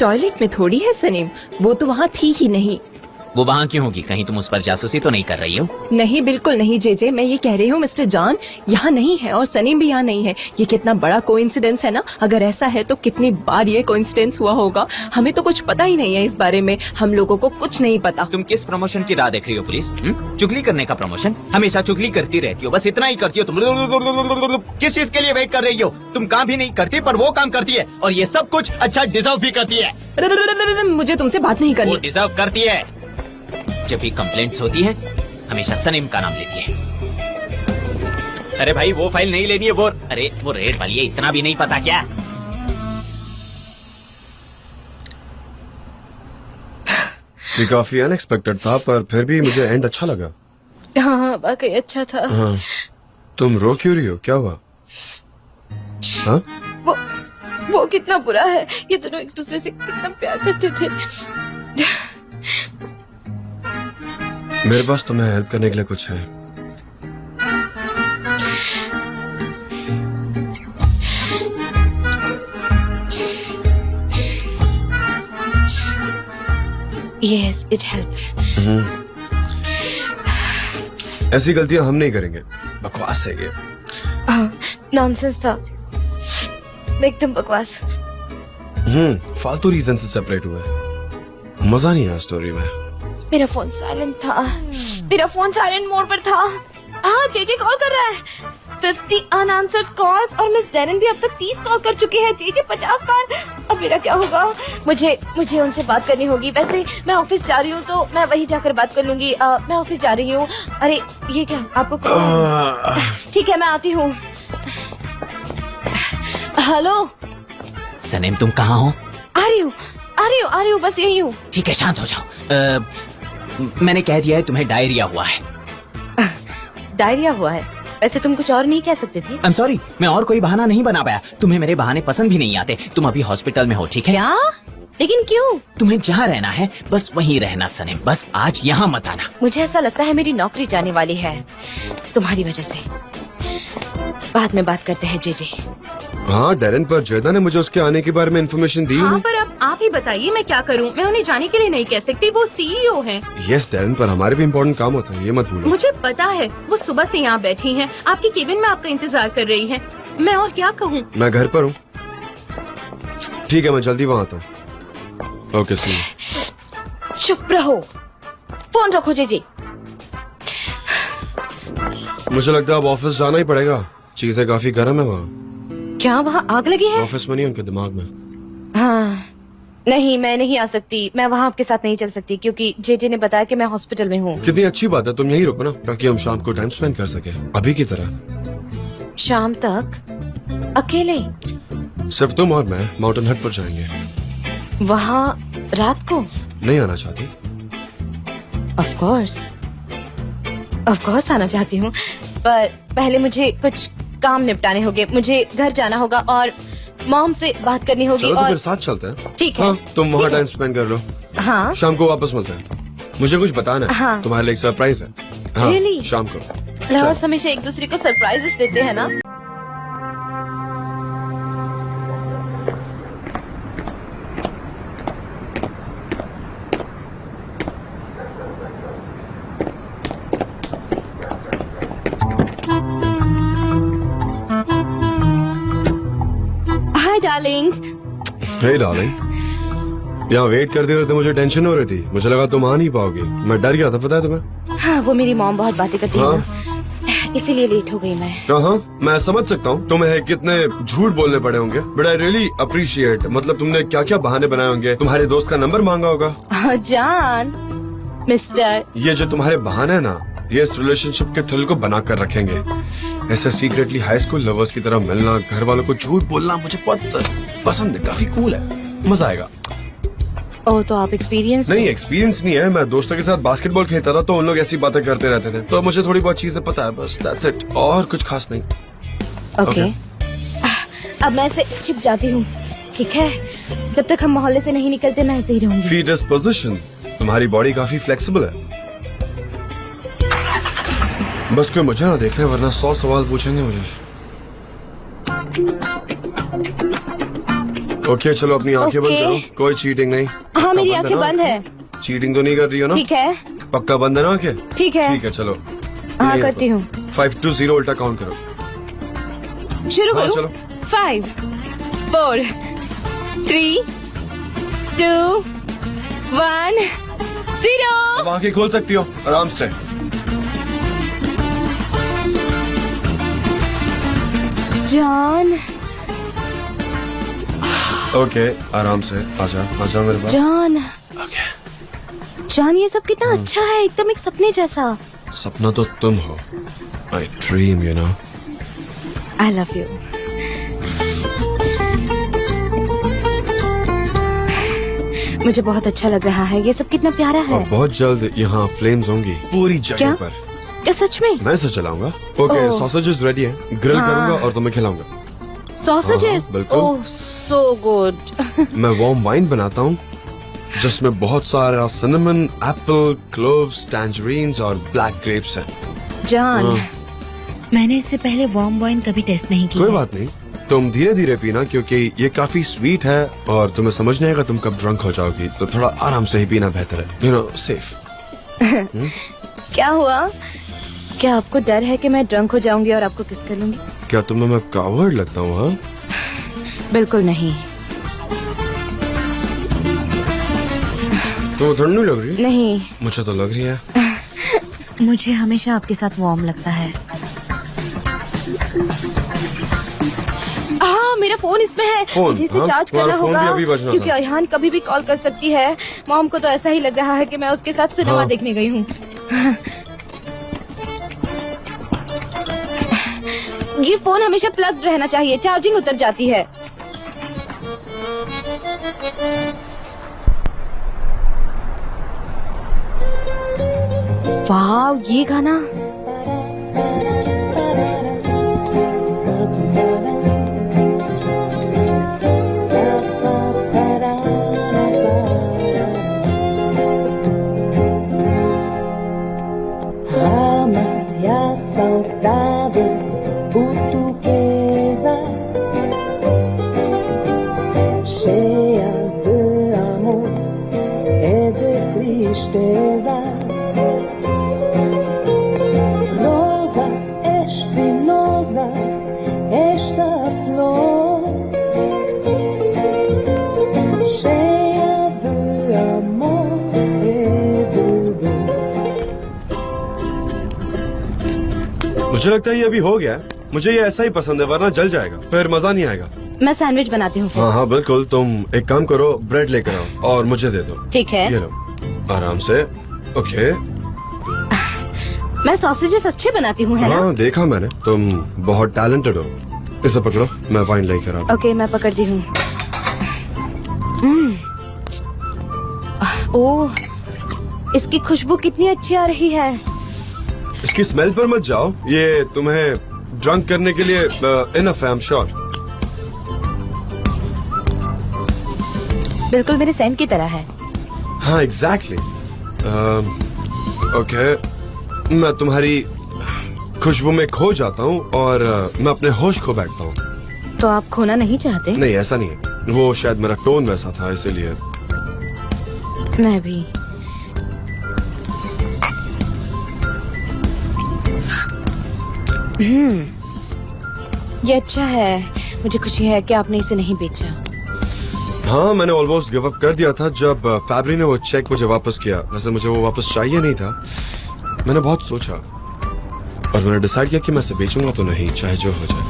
टॉयलेट में थोड़ी है सनीम, वो तो वहाँ थी ही नहीं। वो वहाँ क्यों होगी? कहीं तुम उस पर जासूसी तो नहीं कर रही हो? नहीं, बिल्कुल नहीं जेजे। मैं ये कह रही हूँ मिस्टर जॉन यहाँ नहीं है और सनीम भी यहाँ नहीं है। ये कितना बड़ा कोइंसिडेंस है ना। अगर ऐसा है तो कितनी बार ये कोइंसिडेंस हुआ होगा। हमें तो कुछ पता ही नहीं है इस बारे में। हम लोगों को कुछ नहीं पता। तुम किस प्रमोशन की राह देख रही हो पुलिस? चुगली करने का प्रमोशन? हमेशा चुगली करती रहती हो, बस इतना ही करती हो तुम। किस चीज के लिए वेट कर रही हो? तुम काम भी नहीं करती पर वो काम करती है, और ये सब कुछ अच्छा डिजर्व भी करती है। मुझे तुमसे बात नहीं वो करनी। डिजर्व करती है। जब भी कंप्लेंट्स होती हैं, हमेशा सनीम का नाम लेती है। अरे भाई, वो फाइल नहीं लेनी है। वो अरे वो रेड वाली है, इतना भी नहीं पता क्या? ये काफी अनएक्सपेक्टेड था पर फिर भी मुझे एंड अच्छा लगा। हाँ, वाकई अच्छा था। हाँ, तुम रो क्यों रही हो? क्या हुआ? हाँ? वो कितना बुरा है। ये दोनों एक दूसरे से कितना प्यार करते थे। मेरे पास तुम्हें हेल्प करने के लिए कुछ है। Yes, it helped. ऐसी गलतियां हम नहीं करेंगे। बकवास है ये। नॉनसेंस था, एकदम बकवास। फालतू रीजन से सेपरेट हुए। मजा नहीं आया स्टोरी में। मेरा फोन साइलेंट था। मेरा फोन साइलेंट मोड पर था। हाँ, जेजे कॉल कर रहा है। 50 unanswered calls और मिस डेरन भी अब तक 30 कॉल कर चुके हैं। जीजी 50 बार। अब मेरा क्या होगा? मुझे उनसे बात करनी होगी। वैसे मैं ऑफिस जा रही हूँ तो मैं वहीं जाकर बात कर लूंगी। मैं ऑफिस जा रही हूँ। अरे ये क्या आपको ठीक है मैं आती हूँ। हेलो सनेम, तुम कहाँ हो? आ रही हूँ बस यही हूँ। ठीक है, शांत हो जाओ। मैंने कह दिया है तुम्हें डायरिया हुआ है। डायरिया हुआ है? वैसे तुम कुछ और नहीं कह सकते थे? आई एम सॉरी, मैं और कोई बहाना नहीं बना पाया। तुम्हें मेरे बहाने पसंद भी नहीं आते। तुम अभी हॉस्पिटल में हो, ठीक है? क्या? लेकिन क्यों? तुम्हें जहाँ रहना है बस वहीं रहना सनेम, बस आज यहाँ मत आना। मुझे ऐसा लगता है मेरी नौकरी जाने वाली है तुम्हारी वजह से। बाद में बात करते हैं जीजी। हाँ डेरन, पर जेदा ने मुझे उसके आने के बारे में इन्फॉर्मेशन दी। हाँ, पर अब आप ही बताइए मैं क्या करूँ? मैं उन्हें जाने के लिए नहीं कह सकती, वो सीईओ हैं। यस डेरन, पर हमारे भी इम्पोर्टेंट काम होता है, ये मत भूलो। मुझे पता है, वो सुबह से यहाँ बैठी हैं, आपकी केबिन में आपका इंतजार कर रही हैं। मैं और क्या कहूँ? मैं घर पर हूँ। ठीक है, मैं जल्दी वहाँ आता हूँ। ओके सी। चुप रहो, फोन रखो जीजी। मुझे लगता है अब ऑफिस जाना ही पड़ेगा। चीजें काफी गर्म है वहाँ। क्या वहाँ आग लगी है? ऑफिस में नहीं, उनके दिमाग में। हाँ नहीं, मैं नहीं आ सकती। मैं वहाँ आपके साथ नहीं चल सकती क्योंकि जेजे ने बताया कि मैं हॉस्पिटल में हूँ। कितनी अच्छी बात है, तुम यहीं रुको ना, ताकि हम शाम को टाइम स्पेंड कर सके, अभी की तरह। शाम तक अकेले? सिर्फ तुम और मैं माउंटेन हट पर जाएंगे। वहाँ रात को? नहीं आना चाहती? ऑफ कोर्स आना चाहती हूँ, पर पहले मुझे कुछ काम निपटाने होंगे। मुझे घर जाना होगा और मॉम से बात करनी होगी। चलो तो और फिर साथ चलते हैं। ठीक है। हाँ, तुम वहाँ टाइम स्पेंड कर लो। हाँ शाम को वापस मिलते हैं। मुझे कुछ बताना है। हाँ। तुम्हारे लिए एक सरप्राइज है। हाँ, Really? शाम को। लवर्स हमेशा एक दूसरे को सरप्राइजेस देते हैं ना। Hi darling. हे डार्लिंग, यहाँ वेट करते करते मुझे टेंशन हो रही थी। मुझे लगा तुम आ नहीं पाओगे, मैं डर गया था, पता है तुम्हें? हाँ, वो मेरी मॉम बहुत बातें करती है हाँ। ना, इसीलिए लेट हो गई मैं। हाँ, मैं समझ सकता हूँ तुम्हें कितने झूठ बोलने पड़े होंगे, बट आई रियली अप्रिशिएट। मतलब तुमने क्या क्या बहाने बनाए होंगे। तुम्हारे दोस्त का नंबर मांगा होगा। जान, मिस्टर, ये जो तुम्हारे बहाने है ना, ये इस रिलेशनशिप के थ्रिल को बना कर रखेंगे। ऐसे सीक्रेटली हाई स्कूल लवर्स की तरह मिलना, घर वालों को झूठ बोलना मुझे बहुत पसंद है, काफी कूल है, मजा आएगा। ओ, तो आप एक्सपीरियंस? नहीं, एक्सपीरियंस नहीं है। मैं दोस्तों के साथ बास्केटबॉल खेलता था तो उन लोग ऐसी बातें करते रहते थे, तो मुझे थोड़ी बहुत चीजें पता है, बस दैट्स इट, और कुछ खास नहीं। ओके। अब मैं ऐसे छिप जाती हूँ, ठीक है? जब तक हम मोहल्ले से नहीं निकलते मैं ऐसे ही रहूंगी। फीटस पोजीशन, तुम्हारी बॉडी काफी फ्लेक्सिबल है। बस कोई मुझे ना देख ले, वरना 100 सवाल पूछेंगे मुझे। ओके, चलो अपनी आंखें बंद करो, कोई चीटिंग नहीं। हाँ, मेरी आंखें बंद है। चीटिंग तो नहीं कर रही हो ना? ठीक है। पक्का बंद है ना आंखें? ठीक है। ठीक है, चलो। हाँ, करती हूँ। 5 to 0 उल्टा काउंट करो। शुरू हाँ, करूँ? चलो। 5 4 3 2 1 0। अब आंखें खोल सकती हो आराम से। जान, ओके, आराम से आजा, आजा मेरे पास। जान, ओके। जान, ये सब कितना अच्छा है, एकदम एक सपने जैसा। सपना तो तुम हो। आई dream, you know. I love you. मुझे बहुत अच्छा लग रहा है, ये सब कितना प्यारा है। और बहुत जल्द यहाँ फ्लेम्स होंगी पूरी जगह क्या? पर। क्या सच में? मैं इसे चलाऊंगा। ओके, ओह। सॉसेजेस रेडी है, ग्रिल हाँ। करूंगा और तुम्हें खिलाऊंगा। सॉसेजेस? हाँ, बिल्कुल। ओह, सो गुड। मैं वार्म वाइन बनाता हूँ जिसमें बहुत सारा सिनेमन, एप्पल, क्लोव्स, टैंजरीन्स और ब्लैक ग्रेप्स हैं। जान, हाँ। मैंने इससे पहले वार्म वाइन कभी टेस्ट नहीं किया। कोई बात नहीं, तुम धीरे धीरे पीना क्योंकि ये काफी स्वीट है और तुम्हें समझ नहीं आएगा तुम कब ड्रंक हो जाओगी, तो थोड़ा आराम से ही पीना बेहतर है, यू नो, सेफ। क्या हुआ? क्या आपको डर है कि मैं ड्रंक हो जाऊंगी और आपको किस कर लूंगी? क्या तुम्हें मैं कावर्ड लगता हूँ? हाँ, बिल्कुल नहीं। तुम्हें ठंड नहीं लग रही? नहीं। मुझे तो लग रही है। मुझे हमेशा आपके साथ वार्म लगता है। हाँ, मेरा फोन इसमें है। फोन? मुझे इसे हाँ, चार्ज तुम्हारा करना फोन होगा भी अभी बजना क्योंकि था। अयहान कभी भी कॉल कर सकती है। मॉम को तो ऐसा ही लग रहा है कि मैं उसके साथ सिनेमा हाँ। देखने गई हूँ। ये फोन हमेशा प्लग रहना चाहिए, चार्जिंग उतर जाती है। वाह, ये गाना। Saudade portuguesa, cheia de amor e de tristeza. Rosa espinosa, esta flor, cheia de amor e de dor. मुझे लगता है ये अभी हो गया है। मुझे ये ऐसा ही पसंद है, वरना जल जाएगा, फिर मजा नहीं आएगा। मैं सैंडविच बनाती हूँ फिर। हाँ हाँ बिल्कुल, तुम एक काम करो, ब्रेड लेकर आओ और मुझे दे दो। ठीक है। ये लो, आराम से। ओके। मैं सॉसेजेस अच्छे बनाती हूँ, है ना? हाँ देखा मैंने, तुम बहुत टैलेंटेड हो। इसे पकड़ो, मैं वाइन लेकर आता हूँ। ओके, मैं पकड़ती हूँ। ओह, इसकी खुशबू कितनी अच्छी आ रही है। इसकी स्मेल पर मत जाओ, ये तुम्हें ड्रंक करने के लिए इनफ है, आई एम श्योर। बिल्कुल मेरे सैम की तरह है। हाँ एग्जैक्टली। ओके, मैं तुम्हारी खुशबू में खो जाता हूँ और मैं अपने होश खो बैठता हूँ। तो आप खोना नहीं चाहते? नहीं ऐसा नहीं है, वो शायद मेरा टोन वैसा था इसीलिए। मैं भी। ये अच्छा है। मुझे खुशी है कि आपने इसे नहीं बेचा। हाँ मैंने ऑलमोस्ट गिव अप कर दिया था जब फैब्री ने वो चेक मुझे वापस किया। वैसे मुझे वो वापस चाहिए नहीं था। मैंने बहुत सोचा और मैंने डिसाइड किया कि मैं इसे बेचूंगा तो नहीं, चाहे जो हो जाए।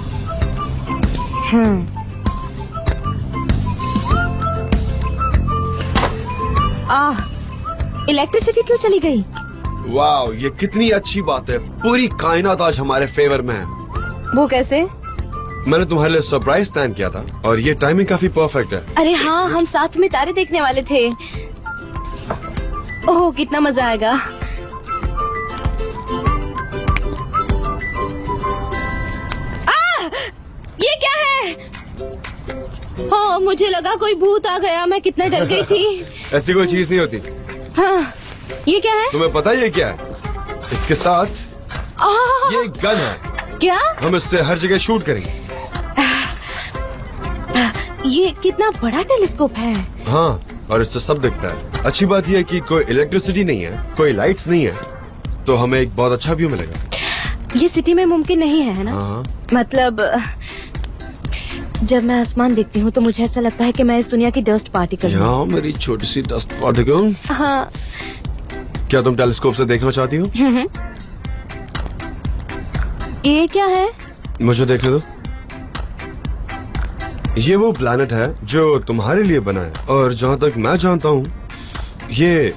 इलेक्ट्रिसिटी क्यों चली गई? वाह, ये कितनी अच्छी बात है। पूरी कायनात आज हमारे फेवर में है। वो कैसे? मैंने तुम्हारे लिए सरप्राइज प्लान किया था और ये टाइमिंग काफी परफेक्ट है। अरे हाँ, हम साथ में तारे देखने वाले थे। ओह कितना मजा आएगा। ये क्या है? हाँ, मुझे लगा कोई भूत आ गया, मैं कितना डर गई थी। ऐसी कोई चीज नहीं होती। हाँ, ये क्या है? तुम्हें पता है ये क्या है? इसके साथ ये गन है। क्या? हम इससे हर जगह शूट करेंगे। ये कितना बड़ा टेलीस्कोप है। हाँ, और इससे सब दिखता है। अच्छी बात यह है कि कोई इलेक्ट्रिसिटी नहीं है, कोई लाइट्स नहीं है, तो हमें एक बहुत अच्छा व्यू मिलेगा। ये सिटी में मुमकिन नहीं है ना? हाँ। मतलब जब मैं आसमान देखती हूँ तो मुझे ऐसा लगता है कि मैं इस दुनिया की डस्ट पार्टिकल हूँ। यहाँ मेरी छोटी सी डस्ट पार्टिकल। हाँ। क्या तुम टेलीस्कोप से देखना चाहती हो? ये क्या है? मुझे देखने दो। ये वो प्लैनेट है जो तुम्हारे लिए बना है और जहाँ तक मैं जानता हूँ ये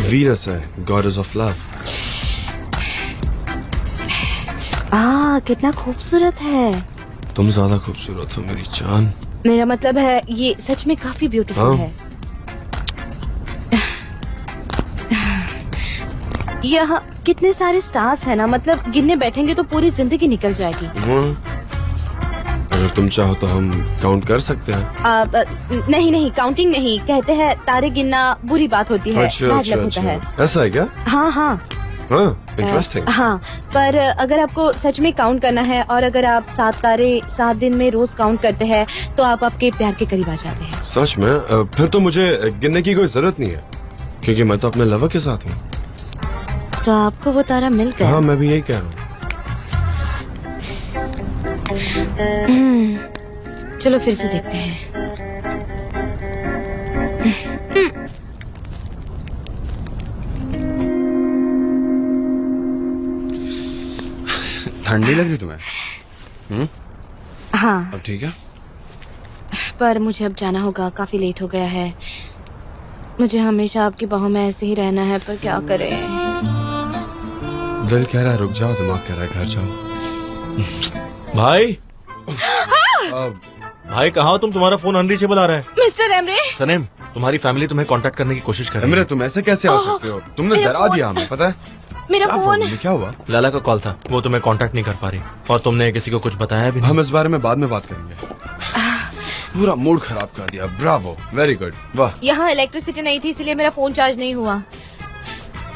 वीनस है, गॉडेस ऑफ लव। कितना खूबसूरत है। तुम ज्यादा खूबसूरत हो मेरी जान। मेरा मतलब है ये सच में काफी ब्यूटीफुल हाँ। है। यहाँ कितने सारे स्टार्स हैं ना, मतलब गिनने बैठेंगे तो पूरी जिंदगी निकल जाएगी। अगर तुम चाहो तो हम काउंट कर सकते हैं। नहीं नहीं, काउंटिंग नहीं, कहते हैं तारे गिनना बुरी बात होती है, अच्छा, bad अच्छा, luck होता है। ऐसा है क्या? हाँ हाँ हाँ, इंटरेस्टिंग। हाँ, पर अगर आपको सच में काउंट करना है और अगर आप 7 तारे 7 दिन में रोज काउंट करते हैं तो आप आपके प्यार के करीब आ जाते हैं। सच में? फिर तो मुझे गिनने की कोई जरूरत नहीं है क्योंकि मैं तो अपने लवर के साथ हूँ। तो आपको वो तारा मिल गया? हाँ, मैं भी यही कह रहा हूँ। चलो फिर से देखते हैं। ठंड नहीं लग रही तुम्हें? हाँ, अब ठीक है? पर मुझे अब जाना होगा, काफी लेट हो गया है। मुझे हमेशा आपकी बाहों में ऐसे ही रहना है, पर क्या करें। दिल कह रहा है रुक जाओ, दिमाग कह रहा है घर जाओ। भाई भाई कहाँ हो तुम? तुम्हारा फोन अनरीचेबल आ रहा है। मिस्टर एमरे, सनेम, तुम्हारी फैमिली तुम्हें कांटेक्ट करने की कोशिश कर रही एमरे है। तुम ऐसे कैसे आ सकते हो? तुमने मेरा डरा फोन- दिया हमें, पता है? मेरा क्या फोन। प्रॉब्लम है? क्या हुआ? लाला का कॉल था, वो तुम्हें कांटेक्ट नहीं कर पा रही और तुमने किसी को कुछ बताया भी नहीं। हम इस बारे में बाद में बात करेंगे। पूरा मूड खराब कर दिया। ब्रावो, वेरी गुड, वाह। यहाँ इलेक्ट्रिसिटी नहीं थी, इसलिए मेरा फोन चार्ज नहीं हुआ।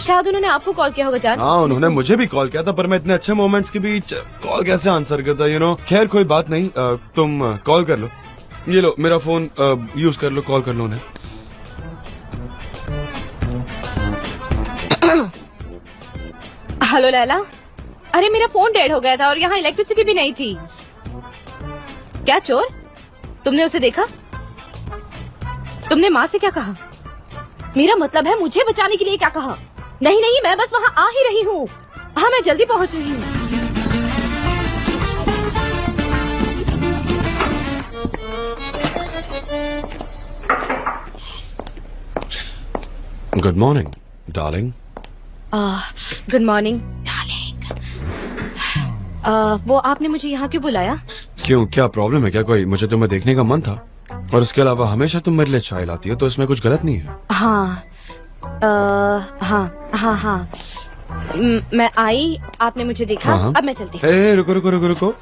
शायद उन्होंने आपको कॉल किया होगा जान। हाँ, उन्होंने मुझे भी कॉल किया था, पर मैं इतने अच्छे मोमेंट्स के बीच कॉल कैसे आंसर करता, यू नो। खैर कोई बात नहीं, तुम कॉल कर लो। ये लो मेरा फोन, यूज कर लो, कॉल कर लो उन्हें। हेलो लैला, अरे मेरा फोन डेड हो गया था और यहाँ इलेक्ट्रिसिटी भी नहीं थी। क्या चोर? तुमने उसे देखा? तुमने माँ से क्या कहा? मेरा मतलब है मुझे बचाने के लिए क्या कहा? नहीं नहीं, मैं बस वहाँ आ ही रही हूँ। हाँ, मैं जल्दी पहुँच रही हूँ। Good morning darling. Good morning darling. वो आपने मुझे यहाँ क्यों बुलाया? क्यों, क्या प्रॉब्लम है क्या कोई? मुझे तुम्हें देखने का मन था, और उसके अलावा हमेशा तुम मेरे लिए चाय लाती हो, तो इसमें कुछ गलत नहीं है। हाँ, हाँ। मैं आई, आपने मुझे देखा। हाँ। अब मैं चलती हूँ। रुको रुको रुको रुको।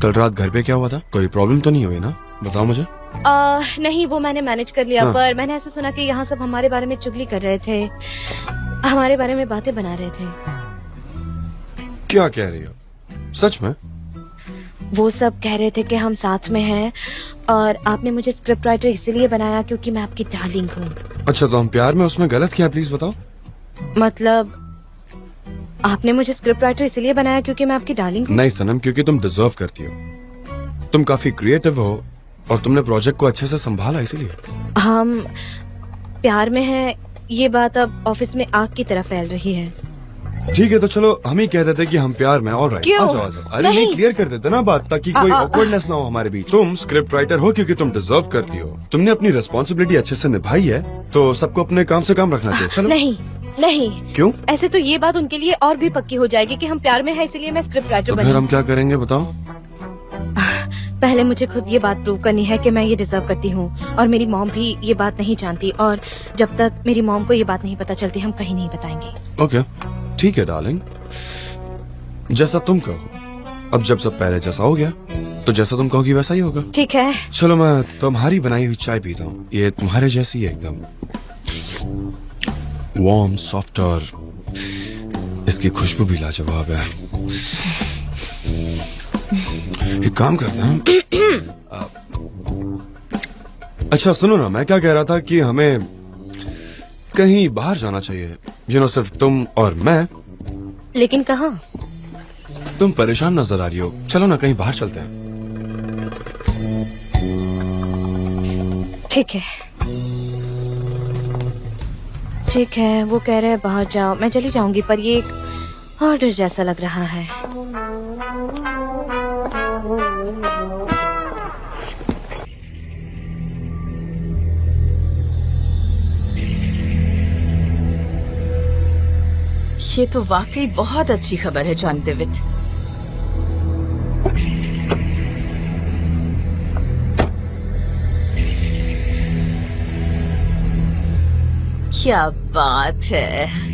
कल रात घर पे क्या हुआ था? कोई प्रॉब्लम तो नहीं हुई ना? बताओ मुझे। नहीं, वो मैंने मैनेज कर लिया। हाँ। पर मैंने ऐसा सुना कि यहाँ सब हमारे बारे में चुगली कर रहे थे, हमारे बारे में बातें बना रहे थे। क्या कह रही हो? सच में? वो सब कह रहे थे कि हम साथ में हैं, और आपने मुझे स्क्रिप्ट राइटर इसीलिए बनाया क्योंकि मैं आपकी डार्लिंग हूँ। अच्छा, तो हम प्यार में उसमें गलत क्या है, प्लीज बताओ। मतलब आपने मुझे स्क्रिप्ट राइटर इसीलिए बनाया क्योंकि मैं आपकी डार्लिंग हूँ? नहीं सनम, क्योंकि तुम डिजर्व करती हो। तुम काफी क्रिएटिव हो और तुमने प्रोजेक्ट को अच्छे से संभाला, इसीलिए। हम प्यार में हैं, ये बात अब ऑफिस में आग की तरह फैल रही है। ठीक है, तो चलो हम ही कह देते कि हम प्यार में। ऑलराइट, क्यों? आ जाओ। अरे नहीं, क्लियर कर देते ना बात, ताकि कोई ऑकवर्डनेस ना हो हमारे बीच। तुम स्क्रिप्ट राइटर हो क्योंकि तुम डिजर्व करती हो। तुमने अपनी रिस्पॉन्सिबिलिटी अच्छे से निभाई है, तो सबको अपने काम से काम रखना चाहिए। चलो। नहीं नहीं, क्यों? ऐसे तो ये बात उनके लिए और भी पक्की हो जाएगी कि हम प्यार में हैं, इसलिए मैं स्क्रिप्ट राइटर तो बनी। फिर हम क्या करेंगे बताओ? पहले मुझे खुद ये बात प्रूव करनी है कि मैं ये डिजर्व करती हूँ, और मेरी मॉम भी ये बात नहीं जानती, और जब तक मेरी मॉम को ये बात नहीं पता चलती हम कहीं नहीं बताएंगे। ओके, ठीक है डार्लिंग, जैसा तुम कहो। अब जब सब पहले जैसा हो गया, तो जैसा तुम कहोगी वैसा ही होगा। ठीक है। चलो, मैं तुम्हारी बनाई हुई चाय पीता हूँ। ये तुम्हारे जैसी है, एकदम वार्म, सॉफ्ट, और इसकी खुशबू भी लाजवाब है। एक काम करते हैं। अच्छा सुनो ना, मैं क्या कह रहा था कि हमें कहीं बाहर जाना चाहिए, यू नो, सिर्फ तुम और मैं। लेकिन कहाँ? तुम परेशान नजर आ रही हो, चलो ना कहीं बाहर चलते हैं। ठीक है, ठीक है। वो कह रहे हैं बाहर जाओ, मैं चली जाऊंगी, पर ये एक ऑर्डर जैसा लग रहा है। ये तो वाकई बहुत अच्छी खबर है जॉन डेविड। क्या बात है।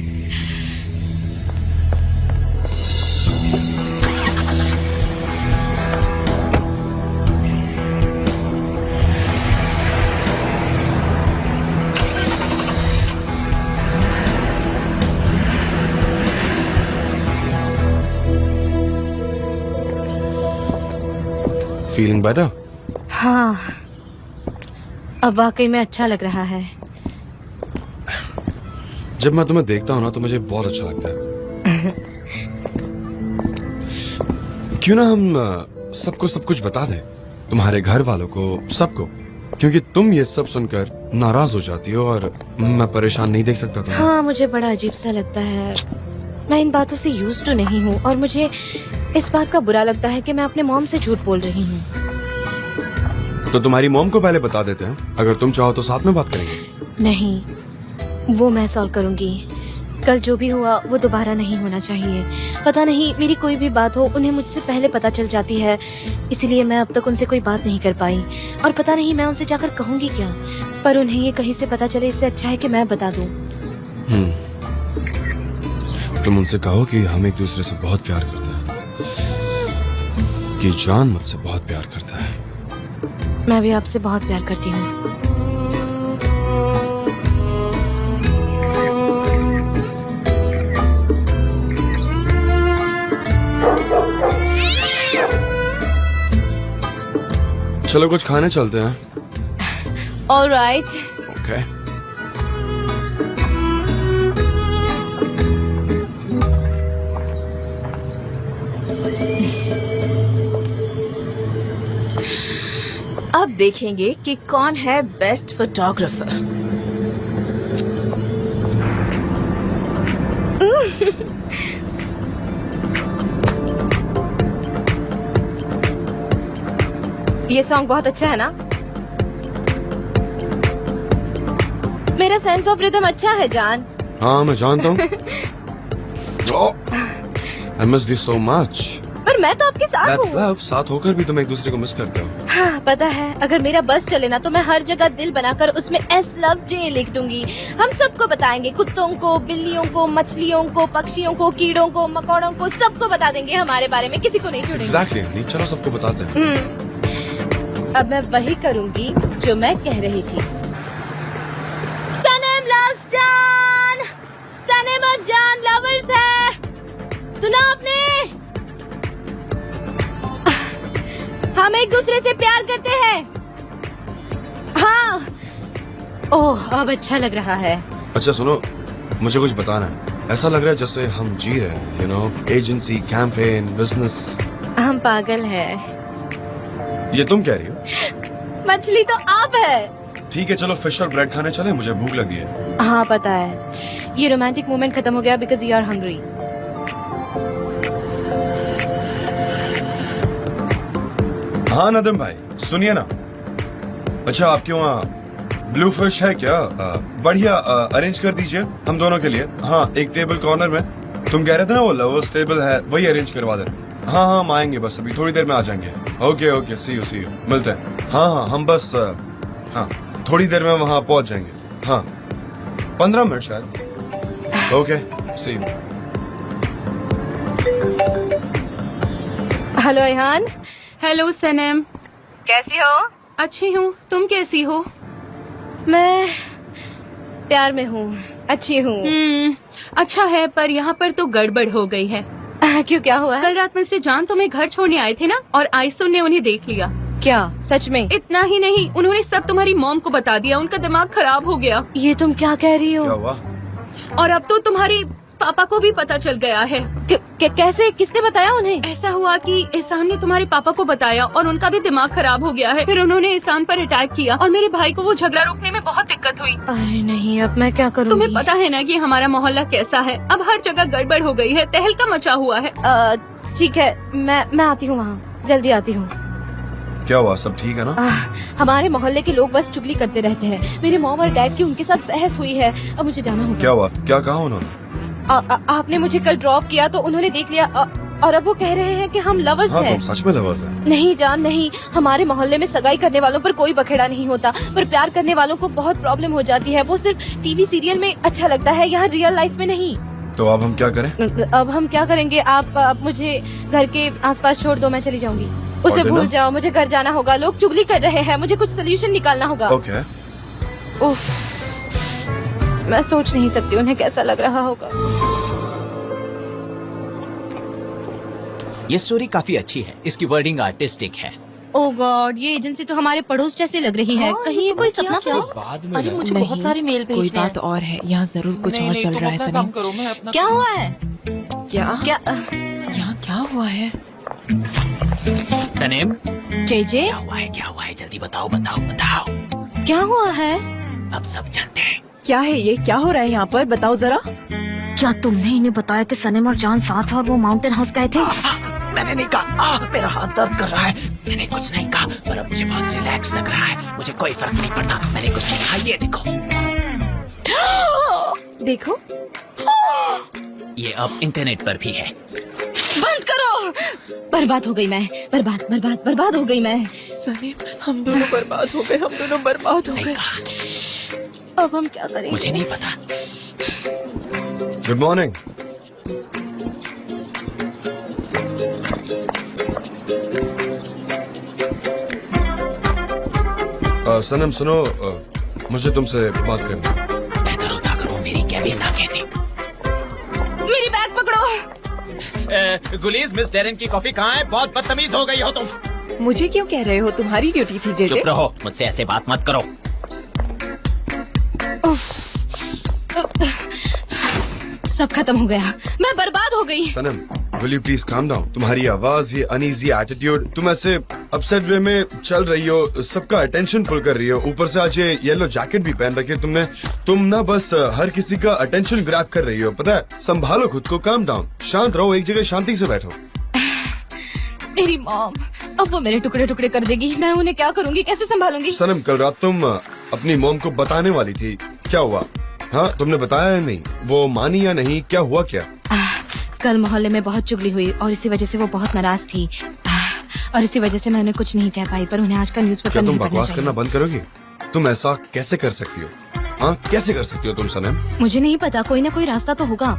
Feeling better? हाँ, अब वाकई में अच्छा लग रहा है। जब मैं तुम्हें देखता हूँ ना, तो मुझे बहुत अच्छा लगता है। क्यों ना हम सबको सब कुछ बता दें, तुम्हारे घर वालों को, सबको, क्योंकि तुम ये सब सुनकर नाराज हो जाती हो और मैं परेशान नहीं देख सकता तुम्हें। हाँ, मुझे बड़ा अजीब सा लगता है, मैं इन बातों से यूज टू नहीं हूँ और मुझे इस बात का बुरा लगता है कि मैं अपने मॉम से झूठ बोल रही हूँ। तो तुम्हारी मॉम को पहले बता देते हैं, अगर तुम चाहो तो साथ में बात करेंगे। नहीं, वो मैं सॉल्व करूंगी। कल जो भी हुआ वो दोबारा नहीं होना चाहिए। पता नहीं मेरी कोई भी बात हो उन्हें मुझसे पहले पता चल जाती है, इसीलिए मैं अब तक उनसे कोई बात नहीं कर पाई और पता नहीं मैं उनसे जाकर कहूंगी क्या। पर उन्हें ये कहीं से पता चले इससे अच्छा है कि मैं बता दूं। तुम उनसे कहो कि हम एक दूसरे से बहुत प्यार करते हैं, कि जान मुझसे बहुत प्यार करता है। मैं भी आपसे बहुत प्यार करती हूँ। चलो कुछ खाने चलते हैं। All right. ओके। अब देखेंगे कि कौन है बेस्ट फोटोग्राफर। ये सॉन्ग बहुत अच्छा है ना? मेरा सेंस ऑफ रिदम अच्छा है जान। हाँ मैं जानता हूँ। I miss you so much. पर मैं तो आपके साथ That's हूँ। love. साथ होकर भी तुम एक दूसरे को मिस करते हो। हाँ पता है, अगर मेरा बस चले ना तो मैं हर जगह दिल बनाकर उसमें एस लव जे लिख दूंगी। हम सबको बताएंगे, कुत्तों को, बिल्लियों को, मछलियों को, पक्षियों को, कीड़ों को, मकोड़ों को, सबको बता देंगे हमारे बारे में, किसी को नहीं छोड़ेंगे। Exactly. नहीं चलो सबको बताते हैं। अब मैं वही करूंगी जो मैं कह रही थी। सनम loves जान, सनम और जान लवर्स है। सुना आपने? हम एक दूसरे से प्यार करते हैं। हाँ। ओह अब अच्छा लग रहा है। अच्छा सुनो, मुझे कुछ बताना है। ऐसा लग रहा है जैसे हम जी रहे हैं, you know, agency, campaign, business. हम पागल हैं। ये तुम कह रही हो? मछली तो आप है। ठीक है चलो फिश और ब्रेड खाने चले, मुझे भूख लगी है। हाँ पता है, ये रोमांटिक मोमेंट खत्म हो गया बिकॉज यू आर हंग्री। हाँ नदम भाई सुनिए ना। अच्छा आपके वहाँ ब्लू फिश है क्या? बढ़िया, अरेंज कर दीजिए हम दोनों के लिए। हाँ एक टेबल कॉर्नर में। तुम कह रहे थे ना वो लवर्स टेबल है, वही अरेंज करवा देना। हाँ हाँ हम आएंगे, बस अभी थोड़ी देर में आ जाएंगे। ओके ओके सी यू मिलते हैं। हाँ हाँ हम बस हाँ थोड़ी देर में वहाँ पहुँच जाएंगे। हाँ 15 मिनट शायद। Okay see you. Hello Rehan. Hello Sanam, कैसी हो? अच्छी हूँ, तुम कैसी हो? मैं प्यार में हूँ, अच्छी हूँ। अच्छा है, पर यहाँ पर तो गड़बड़ हो गई है। क्यों, क्या हुआ है? कल रात मिस्टर जान तुम्हें घर छोड़ने आए थे ना, और आइसुन ने उन्हें देख लिया। क्या सच में? इतना ही नहीं, उन्होंने सब तुम्हारी मॉम को बता दिया। उनका दिमाग खराब हो गया। ये तुम क्या कह रही हो? क्या हुआ? और अब तो तुम्हारे पापा को भी पता चल गया है। कैसे? किसने बताया उन्हें? ऐसा हुआ कि एहसान ने तुम्हारे पापा को बताया और उनका भी दिमाग खराब हो गया है। फिर उन्होंने एहसान पर अटैक किया और मेरे भाई को वो झगड़ा रोकने में बहुत दिक्कत हुई। अरे नहीं, अब मैं क्या करूँगी? तुम्हें पता है ना कि हमारा मोहल्ला कैसा है। अब हर जगह गड़बड़ हो गई है, तहलका मचा हुआ है। ठीक है, मैं आती हूँ वहाँ, जल्दी आती हूँ। क्या हुआ, सब ठीक है ना? हमारे मोहल्ले के लोग बस चुगली करते रहते हैं। मेरे मॉम और डैड की उनके साथ बहस हुई है, अब मुझे जाना होगा। क्या हुआ, क्या कहा उन्होंने? आपने मुझे कल ड्रॉप किया तो उन्होंने देख लिया और अब वो कह रहे हैं कि हम लवर्स हाँ, हैं। तुम सच में लवर्स हैं? नहीं जान नहीं, हमारे मोहल्ले में सगाई करने वालों पर कोई बखेड़ा नहीं होता, पर प्यार करने वालों को बहुत प्रॉब्लम हो जाती है। वो सिर्फ टीवी सीरियल में अच्छा लगता है, यहाँ रियल लाइफ में नहीं। तो अब हम क्या करें? अब हम क्या करेंगे? आप मुझे घर के आसपास छोड़ दो, मैं चली जाऊंगी। उसे भूल जाओ, मुझे घर जाना होगा। लोग चुगली कर रहे हैं, मुझे कुछ सोल्यूशन निकालना होगा। ओके। उफ, मैं सोच नहीं सकती उन्हें कैसा लग रहा होगा। ये स्टोरी काफी अच्छी है, इसकी वर्डिंग आर्टिस्टिक है। ओह गॉड, ये एजेंसी तो हमारे पड़ोस जैसी लग रही है। कहीं ये कोई सपना तो नहीं? अरे मुझे बहुत सारे मेल भेजने हैं। कोई बात और है, यहाँ जरूर कुछ और चल रहा है सनम। क्या हुआ है? क्या यहाँ क्या हुआ है? सनम, जेजे क्या हुआ है? जल्दी बताओ बताओ बताओ। क्या हुआ है? अब सब जानते हैं। क्या है ये? क्या हो रहा है यहाँ पर? बताओ जरा। क्या तुमने इन्हें बताया कि सनम और जान साथ और वो माउंटेन हाउस गए थे? मैंने नहीं कहा। मेरा हाथ दर्द कर रहा है। मैंने कुछ नहीं कहा, पर अब मुझे बहुत रिलैक्स लग रहा है। मुझे कोई फर्क नहीं पड़ता। मैंने कुछ नहीं कहा। ये देखो, ये अब इंटरनेट पर भी है। बंद करो। बर्बाद हो गई मैं। बर्बाद हो गई मैं। सलीम, हम दोनों बर्बाद हो गए। हम दोनों बर्बाद हो सही गए। कहा। अब हम क्या करेंगे? मुझे नहीं पता। Good morning. सनम सुनो, मुझे तुमसे बात करनी है। बेहतर होता अगर वो मेरी कैबिन ना कहती। मेरी बैग पकड़ो। गुलीज, मिस डेरेन की कॉफी कहाँ है? बहुत बदतमीज हो गई हो तुम। मुझे क्यों कह रहे हो? तुम्हारी ड्यूटी थी जेजे। चुप रहो, मुझसे ऐसे बात मत करो। सब खत्म हो गया। मैं बर्बाद हो गई। सनम, will you please calm down? तुम्हारी आवाज, ये अनईजी एटीट्यूड, तुम ऐसे अपसेट वे में चल रही हो, सबका अटेंशन पुल कर रही हो। ऊपर से आज ये येलो जैकेट भी पहन रखी है तुमने। तुम ना बस हर किसी का अटेंशन ग्रैब कर रही हो। पता है, संभालो खुद को, काम डाउन, शांत रहो, एक जगह शांति से बैठो। मेरी मॉम, अब वो मेरे टुकड़े टुकड़े कर देगी। मैं उन्हें क्या करूंगी, कैसे संभालूंगी? सनम, कल रात तुम अपनी मॉम को बताने वाली थी, क्या हुआ? हाँ, तुमने बताया या नहीं? वो मानी या नहीं? क्या हुआ क्या? कल मोहल्ले में बहुत चुगली हुई और इसी वजह से वो बहुत नाराज थी। और इसी वजह से मैं उन्हें कुछ नहीं कह पाई, पर उन्हें आज का न्यूज़पेपर क्या तुम नहीं पढ़ना बकवास चाहिए। करना बंद करोगी? तुम ऐसा कैसे कर सकती हो? हाँ, कैसे कर सकती हो तुम सनम? मुझे नहीं पता, कोई ना कोई रास्ता तो होगा।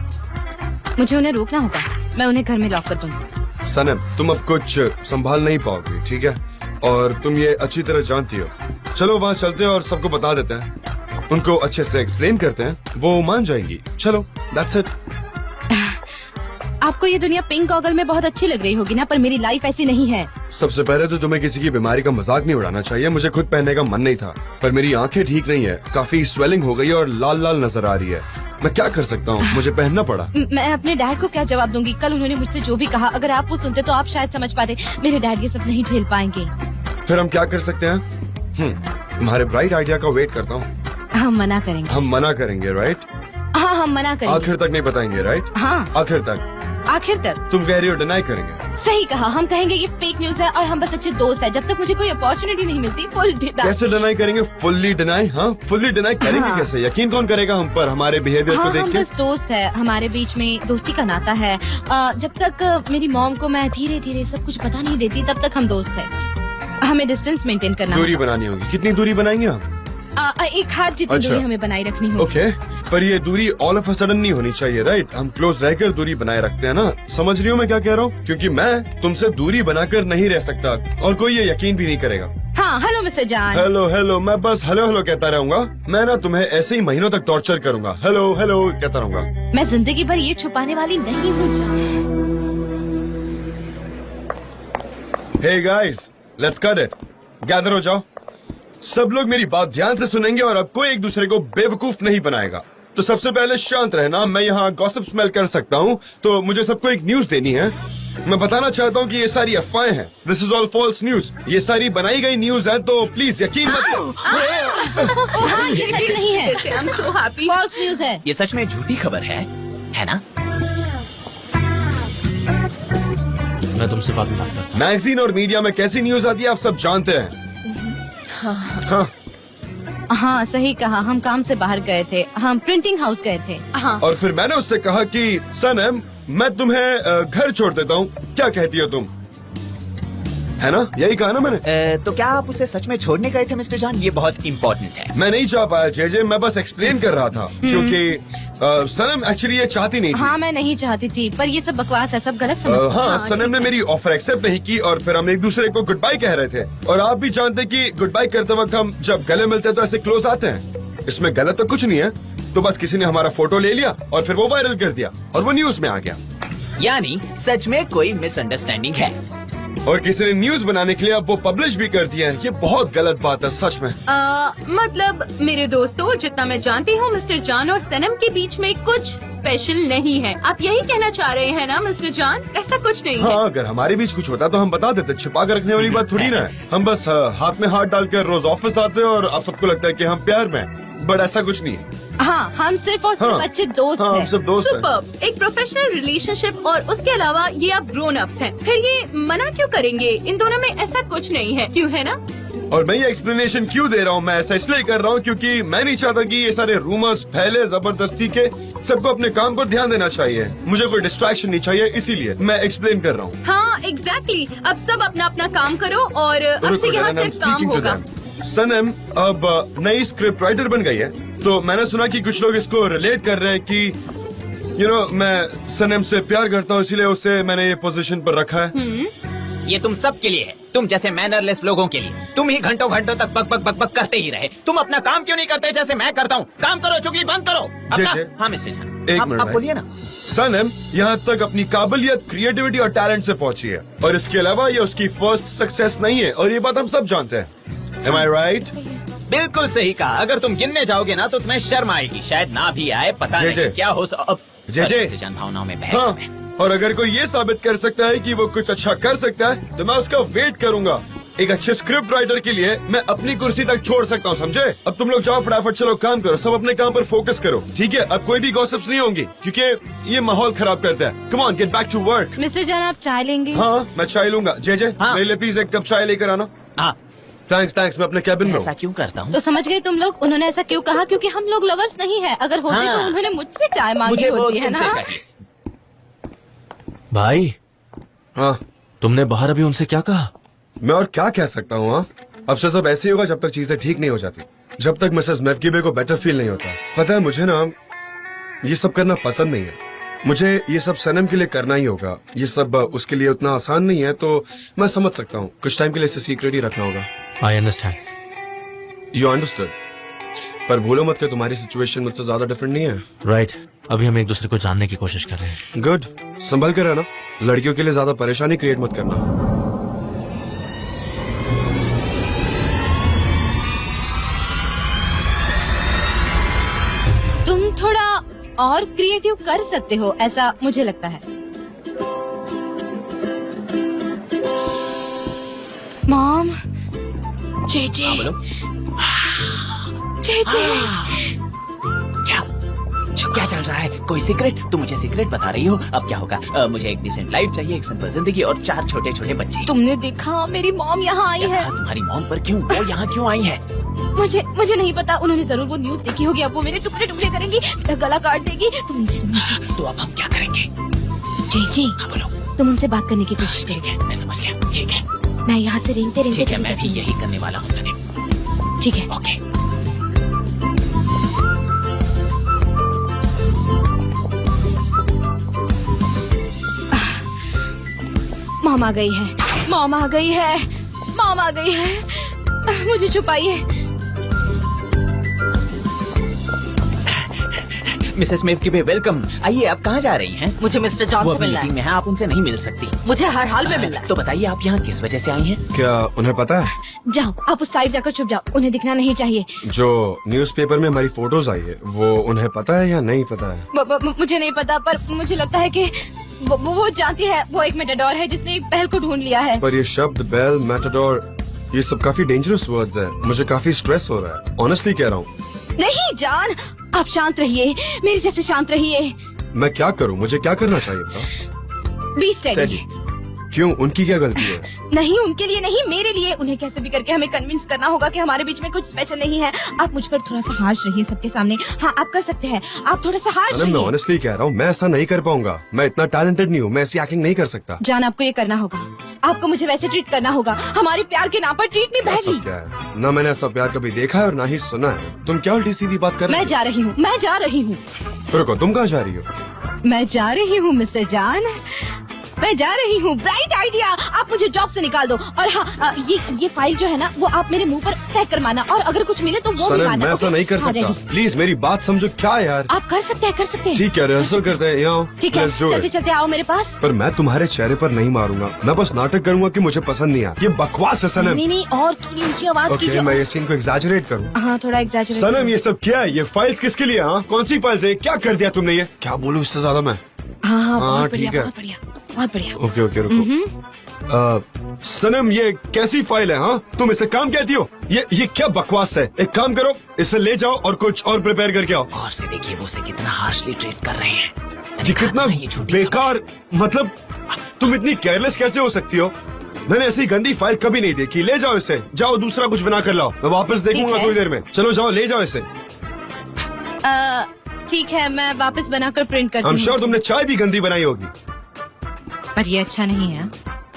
मुझे उन्हें रोकना होगा। मैं उन्हें घर में लॉक कर दूंगी। सनम, तुम अब कुछ संभाल नहीं पाओगी, ठीक है? और तुम ये अच्छी तरह जानती हो। चलो वहाँ चलते हैं और सबको बता देते हैं। उनको अच्छे से एक्सप्लेन करते हैं, वो मान जाएंगी। चलो, दैट्स इट। आपको ये दुनिया पिंक गॉगल में बहुत अच्छी लग रही होगी ना, पर मेरी लाइफ ऐसी नहीं है। सबसे पहले तो तुम्हें किसी की बीमारी का मजाक नहीं उड़ाना चाहिए। मुझे खुद पहनने का मन नहीं था, पर मेरी आंखें ठीक नहीं है, काफी स्वेलिंग हो गई है और लाल लाल नजर आ रही है। मैं क्या कर सकता हूँ, मुझे पहनना पड़ा। मैं अपने डैड को क्या जवाब दूंगी? कल उन्होंने मुझसे जो भी कहा, अगर आप वो सुनते तो आप शायद समझ पाते। मेरे डैड ये सब नहीं झेल पाएंगे। फिर हम क्या कर सकते हैं? तुम्हारे ब्राइट आइडिया का वेट करता हूँ। हम मना करेंगे। हम मना करेंगे, राइट? हाँ, हम मना करेंगे। आखिर तक नहीं बताएंगे, राइट? हाँ, आखिर तक। आखिर तक। तुम कह रही हो डिनाई करेंगे? सही कहा, हम कहेंगे ये फेक न्यूज है और हम बस अच्छे दोस्त हैं। जब तक मुझे कोई अपॉर्चुनिटी नहीं मिलती, फुल कैसे डिनाई करेंगे? Fully deny? हाँ, फुल्ली डिनाई करेंगे। हाँ। कैसे? यकीन कौन करेगा हम पर, हमारे बिहेवियर को देख हम के? बस दोस्त है, हमारे बीच में दोस्ती का नाता है। जब तक मेरी मॉम को मैं धीरे धीरे सब कुछ बता नहीं देती, तब तक हम दोस्त है। हमें डिस्टेंस मेंटेन करना दूरी होगा। बनानी होगी। कितनी दूरी बनाएंगे हम? एक हाथ जितनी अच्छा। दूरी हमें बनाई रखनी होगी। ओके, पर ये दूरी ऑल ऑफ अ सडन नहीं होनी चाहिए, राइट? हम क्लोज रहकर दूरी बनाए रखते हैं ना। समझ रही हो मैं क्या कह रहा हूँ? क्योंकि मैं तुमसे दूरी बनाकर नहीं रह सकता और कोई ये यकीन भी नहीं करेगा। हाँ, हेलो मिस्टर जान। हेलो हेलो, मैं बस हेलो हेलो कहता रहूंगा। मैं ना तुम्हें ऐसे ही महीनों तक टॉर्चर करूंगा। हेलो हेलो कहता रहूंगा। मैं जिंदगी भर ये छुपाने वाली नहीं हूँ जान। Hey guys, let's cut it. Gather हो जाओ। सब लोग मेरी बात ध्यान से सुनेंगे और अब कोई एक दूसरे को बेवकूफ नहीं बनाएगा। तो सबसे पहले शांत रहना। मैं यहाँ गॉसिप स्मेल कर सकता हूँ, तो मुझे सबको एक न्यूज देनी है। मैं बताना चाहता हूँ कि ये सारी अफवाहें हैं। This is all false news. ये सारी बनाई गई न्यूज है, तो प्लीज यकीन मत करो। हाँ, ये सच नहीं है। I am so happy. False news है। ये सच में झूठी खबर है ना? मैं तुमसे बात करता। मैगजीन और मीडिया में कैसी न्यूज आती है आप सब जानते हैं। हाँ। हाँ, सही कहा। हम काम से बाहर गए थे, हम प्रिंटिंग हाउस गए थे। हाँ, और फिर मैंने उससे कहा कि सनम, मैं तुम्हें घर छोड़ देता हूँ, क्या कहती हो तुम? है ना, यही कहा ना मैंने? तो क्या आप उसे सच में छोड़ने गए थे मिस्टर जान? ये बहुत इम्पोर्टेंट है। मैं नहीं चाह पाया जेजे, मैं बस एक्सप्लेन कर रहा था क्योंकि सनम एक्चुअली ये चाहती नहीं थी। हाँ, मैं नहीं चाहती थी, पर ये सब बकवास है, सब गलत समझ। हाँ, सनम ने मेरी ऑफर एक्सेप्ट नहीं की और फिर हम एक दूसरे को गुड बाय कह रहे थे। और आप भी जानते कि गुड बाय करते वक्त हम जब गले मिलते हैं तो ऐसे क्लोज आते हैं। इसमें गलत तो कुछ नहीं है। तो बस किसी ने हमारा फोटो ले लिया और फिर वो वायरल कर दिया और वो न्यूज में आ गया। यानी सच में कोई मिसअंडरस्टैंडिंग है और किसी ने न्यूज बनाने के लिए अब वो पब्लिश भी कर दिया है। ये बहुत गलत बात है सच में। मतलब मेरे दोस्तों, जितना मैं जानती हूँ मिस्टर जान और सनम के बीच में कुछ स्पेशल नहीं है। आप यही कहना चाह रहे हैं ना मिस्टर जान? ऐसा कुछ नहीं है। हाँ, अगर हमारे बीच कुछ होता तो हम बता देते। छिपा कर रखने वाली बात थोड़ी ना है। हम बस हाथ में हाथ डालकर रोज ऑफिस आते हैं और आप सबको लगता है कि हम प्यार में हैं। बट ऐसा कुछ नहीं है। हाँ, हम सिर्फ और सिर्फ हाँ, अच्छे दोस्त हाँ, हैं। हम सब दोस्त हैं। सुपर्ब। एक प्रोफेशनल रिलेशनशिप और उसके अलावा ये आप ग्रोन अप्स हैं, फिर ये मना क्यों करेंगे? इन दोनों में ऐसा कुछ नहीं है, क्यों है ना? और मैं ये एक्सप्लेनेशन क्यों दे रहा हूँ, मैं ऐसा इसलिए कर रहा हूँ क्योंकि मैं नहीं चाहता कि ये सारे रूमर्स फैले जबरदस्ती के। सबको अपने काम पर ध्यान देना चाहिए, मुझे कोई डिस्ट्रैक्शन नहीं चाहिए, इसीलिए मैं एक्सप्लेन कर रहा हूँ। हाँ एग्जैक्टली। अब सब अपना अपना काम करो और अब से यहाँ सिर्फ काम होगा। सनम अब नई स्क्रिप्ट राइटर बन गई है, तो मैंने सुना कि कुछ लोग इसको रिलेट कर रहे हैं कि मैं सनम से प्यार करता हूँ, इसीलिए उससे मैंने ये पोजीशन पर रखा है। ये तुम सब के लिए है, तुम जैसे मैनरलेस लोगों के लिए। तुम ही घंटों घंटों तक बक बक बक बक करते ही रहे। तुम अपना काम क्यों नहीं करते जैसे मैं करता हूँ? काम करो, चुगली बंद करो अपना। हाँ मिस्टर जान, एक आप मिनट बोलिए ना। सनम यहाँ तक अपनी काबिलियत, क्रिएटिविटी और टैलेंट से पहुंची है, और इसके अलावा ये उसकी फर्स्ट सक्सेस नहीं है, और ये बात हम सब जानते हैं। Am I right? बिल्कुल सही कहा। अगर तुम गिनने जाओगे ना तो तुम्हें शर्म आएगी, शायद ना भी आए, पता नहीं क्या हो। अब जे भावनाओं में बह हाँ, और अगर कोई ये साबित कर सकता है कि वो कुछ अच्छा कर सकता है तो मैं उसका वेट करूंगा। एक अच्छे स्क्रिप्ट राइटर के लिए मैं अपनी कुर्सी तक छोड़ सकता हूँ, समझे? अब तुम लोग जाओ, फटाफट चलो काम करो, सब अपने काम पर फोकस करो, ठीक है? अब कोई भी गॉसिप्स नहीं होंगी क्योंकि ये माहौल खराब करता है। Come on, get back to work. Mister जान, आप चाय लेंगे? हाँ, मैं चाय लूंगा। जे मेरे लिए प्लीज एक कप चाय लेकर आना। हाँ थैंक्स, मैं अपने कैबिन में ऐसा क्यों करता हूँ? तो समझ गए तुम लोग, उन्होंने ऐसा क्यों कहा? क्योंकि हम लोग लवर्स नहीं है। अगर होते तो उन्होंने मुझसे चाय मांगी होती है ना। भाई हाँ, तुमने बाहर अभी उनसे क्या कहा? मैं और क्या कह सकता हूँ? हाँ, अब से सब ऐसे ही होगा जब तक चीजें ठीक नहीं हो जाती, जब तक मिसेस मैफकीबे को बेटर फील नहीं होता। पता है, मुझे ना ये सब करना पसंद नहीं है। मुझे ये सब सनम के लिए करना ही होगा। ये सब उसके लिए उतना आसान नहीं है, तो मैं समझ सकता हूँ कुछ टाइम के लिए इसे सीक्रेट ही रखना होगा। I understand. You understand. पर भूलो मत कि तुम्हारी सिचुएशन मुझसे ज्यादा डिफरेंट नहीं है। राइट, अभी हम एक दूसरे को जानने की कोशिश कर रहे हैं। गुड, संभल कर रहना। लड़कियों के लिए ज्यादा परेशानी क्रिएट मत करना। तुम थोड़ा और क्रिएटिव कर सकते हो, ऐसा मुझे लगता है। मॉम, जेजे, क्या चल रहा है? कोई सीक्रेट? तुम मुझे सीक्रेट बता रही हो? अब क्या होगा? मुझे एक डिसेंट लाइफ चाहिए, एक सिंपल जिंदगी और 4 छोटे छोटे बच्चे। तुमने देखा मेरी मॉम यहाँ आई है। तुम्हारी मॉम पर क्यों? वो यहाँ क्यों आई है? मुझे नहीं पता। उन्होंने जरूर वो न्यूज देखी होगी। अब वो मेरे टुकड़े टुकड़े करेंगी, मेरा गला काट देगी। तुम नीचे तो अब हम क्या करेंगे? जी हाँ बोलो। तुम उनसे बात करने की कोशिश ठीक है, मैं समझ गया। ठीक है, मैं यहाँ से रेंगते रेंगते ठीक है, मैं भी यही करने वाला हूँ सनम। ठीक है, ओके। मॉम आ गई है, मॉम आ गई है, मॉम आ गई है। मुझे छुपाइए। Mrs मैफकीबे, welcome. आइए, आप कहाँ जा रही हैं? मुझे मिस्टर जॉन वो से अभी मिलना मीटिंग है। में है, आप उनसे नहीं मिल सकती। मुझे हर हाल में मिलना है। तो बताइए, आप यहाँ किस वजह से आई हैं? क्या उन्हें पता है? जाओ, आप उस साइड जाकर छुप जाओ, उन्हें दिखना नहीं चाहिए। जो न्यूज़पेपर में हमारी फोटोज आई है वो उन्हें पता है या नहीं पता है? मुझे नहीं पता, पर मुझे लगता है कि वो जानती है। वो एक मेटाडोर है जिसने एक बैल को ढूंढ लिया है। पर ये शब्द बैल, मेटाडोर, ये सब काफी डेंजरस वर्ड्स है। मुझे काफी स्ट्रेस हो रहा है, ऑनेस्टली कह रहा हूँ। नहीं जान, आप शांत रहिए, मेरे जैसे शांत रहिए। मैं क्या करूँ? मुझे क्या करना चाहिए बताओ? Be steady. क्यों, उनकी क्या गलती है? नहीं, उनके लिए नहीं, मेरे लिए। उन्हें कैसे भी करके हमें कन्विंस करना होगा कि हमारे बीच में कुछ स्पेशल नहीं है। आप मुझ पर थोड़ा सा हार्श रहिए सबके सामने। हाँ, आप कर सकते हैं, आप थोड़ा सा हार्श मैं रहिए। ऑनेस्टली कह रहा हूँ, मैं ऐसा नहीं कर पाऊंगा। मैं इतना टैलेंटेड नहीं हूँ, मैं ऐसी एक्टिंग नहीं कर सकता। जान, आपको ये करना होगा। आपको मुझे वैसे ट्रीट करना होगा। हमारे प्यार के नाम पर ट्रीट मी बैडली। क्या है? ना मैंने ऐसा प्यार कभी देखा है और ना ही सुना है। तुम क्या उल्टी सीधी बात कर रही हो? मैं जा रही हूँ, मैं जा रही हूँ। रुको, तुम कहाँ जा रही हो? मैं जा रही हूँ मिस्टर जान, मैं जा रही हूँ। ब्राइट आइडिया, आप मुझे जॉब से निकाल दो। और हाँ, ये फाइल जो है ना, वो आप मेरे मुंह पर फेंक कर माना, और अगर कुछ मिले तो वो भी माना। मैं ऐसा नहीं कर सकता, प्लीज मेरी बात समझो। क्या यार? आप कर सकते हैं, कर सकते हैं। ठीक है, रिहर्सल करते हैं। यहाँ ठीक है, चलते चलते आओ मेरे पास। पर मैं तुम्हारे चेहरे पर नहीं मारूंगा, मैं बस नाटक करूंगा कि मुझे पसंद नहीं आया। ये बकवास है सनम। नहीं, और थोड़ी ऊंची आवाज कीजिए। मैं ये सीन को एग्जैजरेट करूँ? हाँ, थोड़ा एग्जैजरेट। सनम, ये सब क्या है? ये फाइल्स किसके लिए? हाँ, कौन सी फाइल्स है? क्या कर दिया तुमने? ये क्या बोलूँ इससे ज्यादा मैं? हाँ, बहुत ठीक बढ़िया, है, बहुत बढ़िया, बहुत बढ़िया। ओके रुको। सनम ये कैसी फाइल है? हाँ, तुम इसे काम कहती हो? ये क्या बकवास है? एक काम करो, इसे ले जाओ और कुछ और प्रिपेयर करके आओ। गौर से देखिए वो उसे कितना हार्शली ट्रीट कर रहे हैं। ये कितना बेकार, मतलब तुम इतनी केयरलेस कैसे हो सकती हो? मैंने ऐसी गंदी फाइल कभी नहीं देखी। ले जाओ इसे, जाओ दूसरा कुछ बना कर लाओ, मैं वापस देखूंगा थोड़ी देर में। चलो जाओ, ले जाओ इसे। ठीक है, मैं वापस बनाकर प्रिंट करती I'm हूँ। sure तुमने चाय भी गंदी बनाई होगी। पर ये अच्छा नहीं है।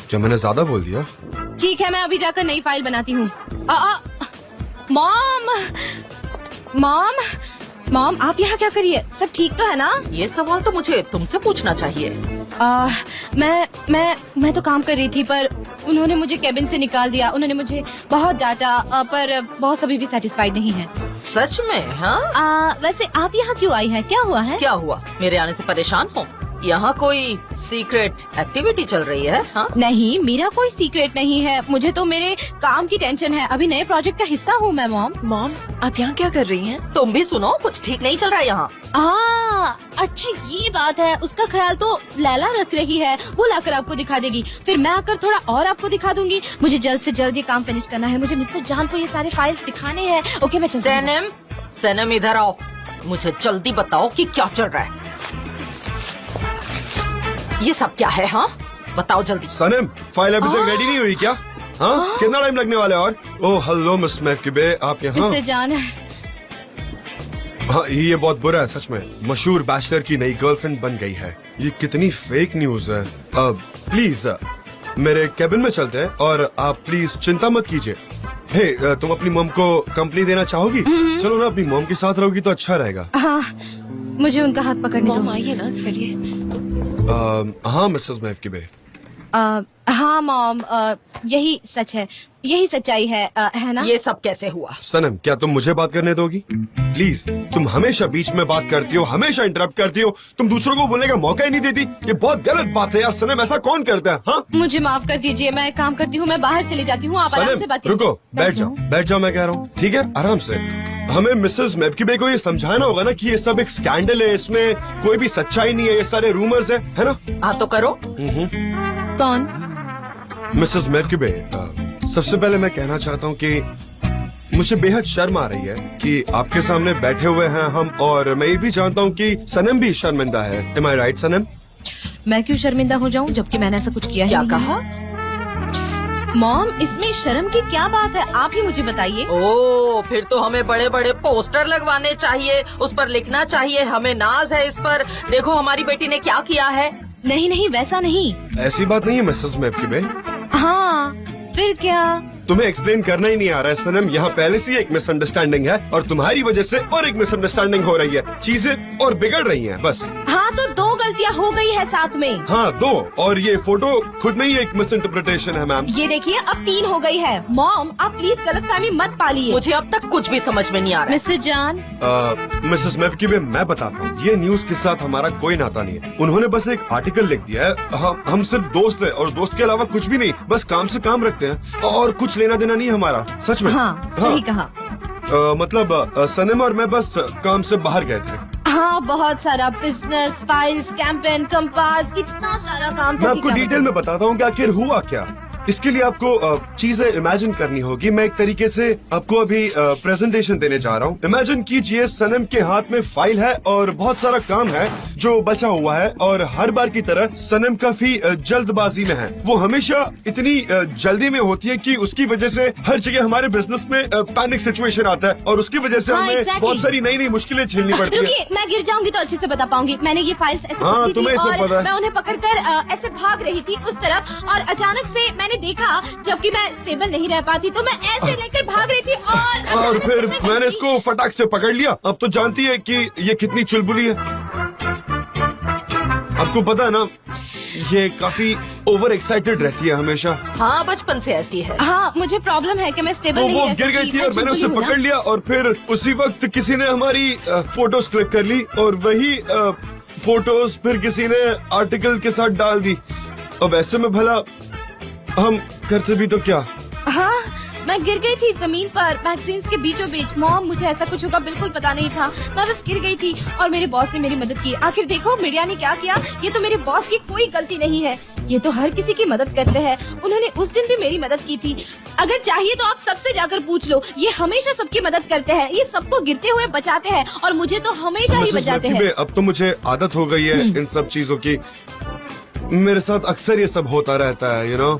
क्या मैंने ज्यादा बोल दिया? ठीक है, मैं अभी जाकर नई फाइल बनाती हूँ। मॉम, मॉम, मॉम, आप यहाँ क्या करिए? सब ठीक तो है ना? ये सवाल तो मुझे तुमसे पूछना चाहिए। मैं तो काम कर रही थी, पर उन्होंने मुझे केबिन से निकाल दिया। उन्होंने मुझे बहुत डांटा, पर बॉस अभी भी सेटिस्फाइड नहीं है। सच में? हाँ। वैसे आप यहाँ क्यों आई है? क्या हुआ है? क्या हुआ? मेरे आने से परेशान हो? यहाँ कोई सीक्रेट एक्टिविटी चल रही है? हाँ? नहीं, मेरा कोई सीक्रेट नहीं है। मुझे तो मेरे काम की टेंशन है। अभी नए प्रोजेक्ट का हिस्सा हूँ मैं। मॉम, मॉम, आप यहाँ क्या कर रही हैं? तुम भी सुनो, कुछ ठीक नहीं चल रहा है यहाँ। अच्छा ये बात है। उसका ख्याल तो लैला रख रही है, वो लाकर आपको दिखा देगी। फिर मैं आकर थोड़ा और आपको दिखा दूंगी। मुझे जल्द से जल्द ये काम फिनिश करना है। मुझे मिस्टर जान को ये सारे फाइल्स दिखाने हैं। ओके, मैं चलती हूँ। सनम, सनम इधर आओ, मुझे जल्दी बताओ कि क्या चल रहा है। ये सब क्या है? हाँ, बताओ जल्दी। सनम, फाइल अभी तक रेडी नहीं हुई क्या? हाँ, कितना टाइम लगने वाला है? और ओह हेलो मिस मैक्यूबे, आप यहाँ? मिस्टर जान, हाँ, ये बहुत बुरा है सच में। मशहूर बैचलर की नई गर्लफ्रेंड बन गई है। ये कितनी फेक न्यूज है। प्लीज मेरे केबिन में चलते हैं और आप प्लीज चिंता मत कीजिए। हे, तुम अपनी मॉम को कंपनी देना चाहोगी? चलो ना, अपनी मॉम के साथ रहोगी तो अच्छा रहेगा। हाँ, मुझे उनका हाथ पकड़ने दो। मॉम आइए ना, चलिए। हाँ मिसेस मैक्यूबे। हाँ मॉम, यही सच है, यही सच्चाई है ना? ये सब कैसे हुआ? सनम, क्या तुम मुझे बात करने दोगी? प्लीज, तुम हमेशा बीच में बात करती हो, हमेशा इंटरप्ट करती हो। तुम दूसरों को बोलने का मौका ही नहीं देती। ये बहुत गलत बात है यार। सनम, ऐसा कौन करता है? हाँ, मुझे माफ कर दीजिए, मैं काम करती हूँ, मैं बाहर चली जाती हूँ। आप आराम से बात कीजिए। रुको, बैठ जाओ, मैं कह रहा हूँ। ठीक है, आराम से। हमें मिसेस मैक्यूबे को ये समझाना होगा ना कि ये सब एक स्कैंडल है, इसमें कोई भी सच्चाई नहीं है, ये सारे रूमर्स है ना? हाँ तो करो। कौन? मिसेस मैक्यूबे, सबसे पहले मैं कहना चाहता हूँ कि मुझे बेहद शर्म आ रही है कि आपके सामने बैठे हुए हैं हम, और मैं ये भी जानता हूँ कि सनम भी शर्मिंदा है। Am I right, सनम? मैं क्यों शर्मिंदा हो जाऊँ जबकि मैंने ऐसा कुछ किया ही नहीं? क्या कहा? मॉम, इसमें शर्म की क्या बात है? आप ही मुझे बताइए। ओ, फिर तो हमें बड़े बड़े पोस्टर लगवाने चाहिए, उस पर लिखना चाहिए हमें नाज है इस पर, देखो हमारी बेटी ने क्या किया है। नहीं नहीं, वैसा नहीं। ऐसी बात नहीं है मिसेस मैक्यूबे। हाँ, फिर क्या? तुम्हें एक्सप्लेन करना ही नहीं आ रहा है सनम। यहाँ पहले से एक मिसअंडरस्टैंडिंग है और तुम्हारी वजह से और एक मिसअंडरस्टैंडिंग हो रही है। चीजें और बिगड़ रही हैं बस। हाँ, तो दो गलतियाँ हो गई है साथ में। हाँ, दो, और ये फोटो खुद में ही एक मिसइंटरप्रिटेशन है मैम। ये देखिए, अब 3 हो गई है। मॉम, आप प्लीज गलतफहमी मत पालिए। मुझे अब तक कुछ भी समझ में नहीं आ रहा। मिस्टर जान, मिसेस मैक्यूबे, मैं बताता हूँ, ये न्यूज के साथ हमारा कोई नाता नहीं है। उन्होंने बस एक आर्टिकल लिख दिया है। हम सिर्फ दोस्त है और दोस्त के अलावा कुछ भी नहीं, बस काम से काम रखते हैं और कुछ लेना देना नहीं हमारा। सच में? हाँ, सही कहा। मतलब सनम और मैं बस काम से बाहर गए थे। हाँ, बहुत सारा बिजनेस, फाइल्स, कैंपेन, कंपास, कितना सारा काम था। मैं आपको डिटेल में बताता हूँ कि आखिर हुआ क्या। इसके लिए आपको चीजें इमेजिन करनी होगी। मैं एक तरीके से आपको अभी प्रेजेंटेशन देने जा रहा हूँ। इमेजिन कीजिए सनम के हाथ में फाइल है और बहुत सारा काम है जो बचा हुआ है, और हर बार की तरह सनम काफी जल्दबाजी में है। वो हमेशा इतनी जल्दी में होती है कि उसकी वजह से हर जगह हमारे बिजनेस में पैनिक सिचुएशन आता है, और उसकी वजह से हमें बहुत सारी नई नई मुश्किलें झेलनी पड़ती है। रुकिए, मैं गिर जाऊंगी तो अच्छे से बता पाऊंगी। मैंने ये फाइल्स ऐसे पकड़ी थी और मैं उन्हें पकड़कर ऐसे भाग रही थी उस तरफ, और अचानक से मैंने देखा, जबकि मैं स्टेबल नहीं रह पाती तो मैं ऐसे लेकर भाग रही थी, और फिर मैंने इसको फटाक से पकड़ लिया। अब तो जानती है कि ये कितनी चुलबुली है। आपको पता है ना, ये काफी ओवर एक्साइटेड रहती है हमेशा। हाँ, बचपन से ऐसी है। हाँ, मुझे प्रॉब्लम है कि मैं स्टेबल नहीं रह सकती। गिर गई थी और मैंने उसे पकड़ लिया, और फिर उसी वक्त किसी ने हमारी फोटोज क्लिक कर ली, और वही फोटोज फिर किसी ने आर्टिकल के साथ डाल दी। अब ऐसे में भला हम करते भी तो क्या? हाँ, मैं गिर गई थी जमीन पर मैगजीन्स के बीचों बीच। मॉम, मुझे ऐसा कुछ होगा बिल्कुल पता नहीं था, मैं बस गिर गई थी और मेरे बॉस ने मेरी मदद की। आखिर देखो मीडिया ने क्या किया, ये तो मेरे बॉस की कोई गलती नहीं है, ये तो हर किसी की मदद करते हैं। उन्होंने उस दिन भी मेरी मदद की थी। अगर चाहिए तो आप सबसे जाकर पूछ लो, ये हमेशा सबकी मदद करते हैं, ये सबको गिरते हुए बचाते हैं और मुझे तो हमेशा ही बचाते हैं। अब तो मुझे आदत हो गई है इन सब चीजों की, मेरे साथ अक्सर ये सब होता रहता है, यू नो।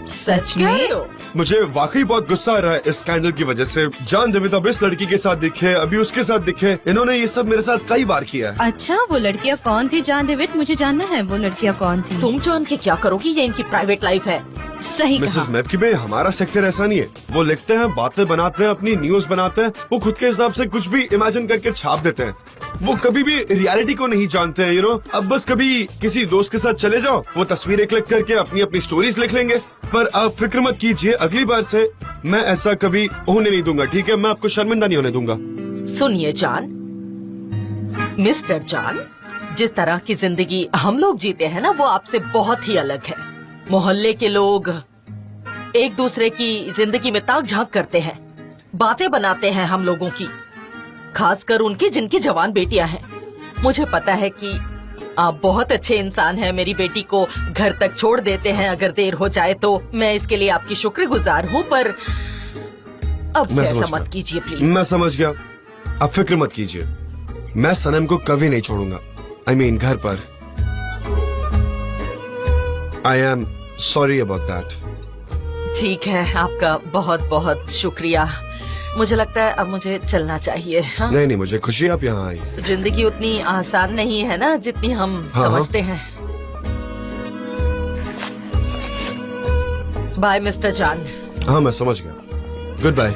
सच में? मुझे वाकई बहुत गुस्सा आ रहा है इस स्कैंडल की वजह से। जान डेविड अब इस लड़की के साथ दिखे, अभी उसके साथ दिखे, इन्होंने ये सब मेरे साथ कई बार किया है। अच्छा, वो लड़कियाँ कौन थी जान डेविड? मुझे जानना है वो लड़कियाँ कौन थी। तुम जान के क्या करोगी, ये इनकी प्राइवेट लाइफ है। सही मिसेस मैपकिबे, हमारा सेक्टर ऐसा नहीं है। वो लिखते हैं, बातें बनाते हैं, अपनी न्यूज बनाते हैं, वो खुद के हिसाब से कुछ भी इमेजिन करके छाप देते हैं। वो कभी भी रियलिटी को नहीं जानते हैं, यू नो। अब बस कभी किसी दोस्त के साथ चले जाओ, वो तस्वीरें क्लिक करके अपनी अपनी स्टोरीज लिख लेंगे। पर आप फिक्र मत कीजिए, अगली बार से मैं ऐसा कभी होने नहीं दूंगा, ठीक है? मैं आपको शर्मिंदा नहीं होने दूंगा। सुनिए जान, मिस्टर जान, जिस तरह की जिंदगी हम लोग जीते हैं ना, वो आपसे बहुत ही अलग है। मोहल्ले के लोग एक दूसरे की जिंदगी में ताक झांक करते हैं, बातें बनाते हैं हम लोगों की, खासकर उनकी जिनकी जवान बेटियां हैं। मुझे पता है कि आप बहुत अच्छे इंसान हैं, मेरी बेटी को घर तक छोड़ देते हैं अगर देर हो जाए तो। मैं इसके लिए आपकी शुक्रगुजार हूँ, पर अब से ऐसा मत कीजिए प्लीज। मैं समझ गया, आप फिक्र मत कीजिए। मैं सनम को कभी नहीं छोड़ूंगा, आई मीन घर पर। I am sorry about that. ठीक है, आपका बहुत बहुत शुक्रिया। मुझे लगता है अब मुझे चलना चाहिए। हाँ? नहीं, मुझे खुशी आप यहाँ आई। जिंदगी उतनी आसान नहीं है ना जितनी हम समझते हैं। बाय मिस्टर जान। हाँ, मैं समझ गया। Good bye.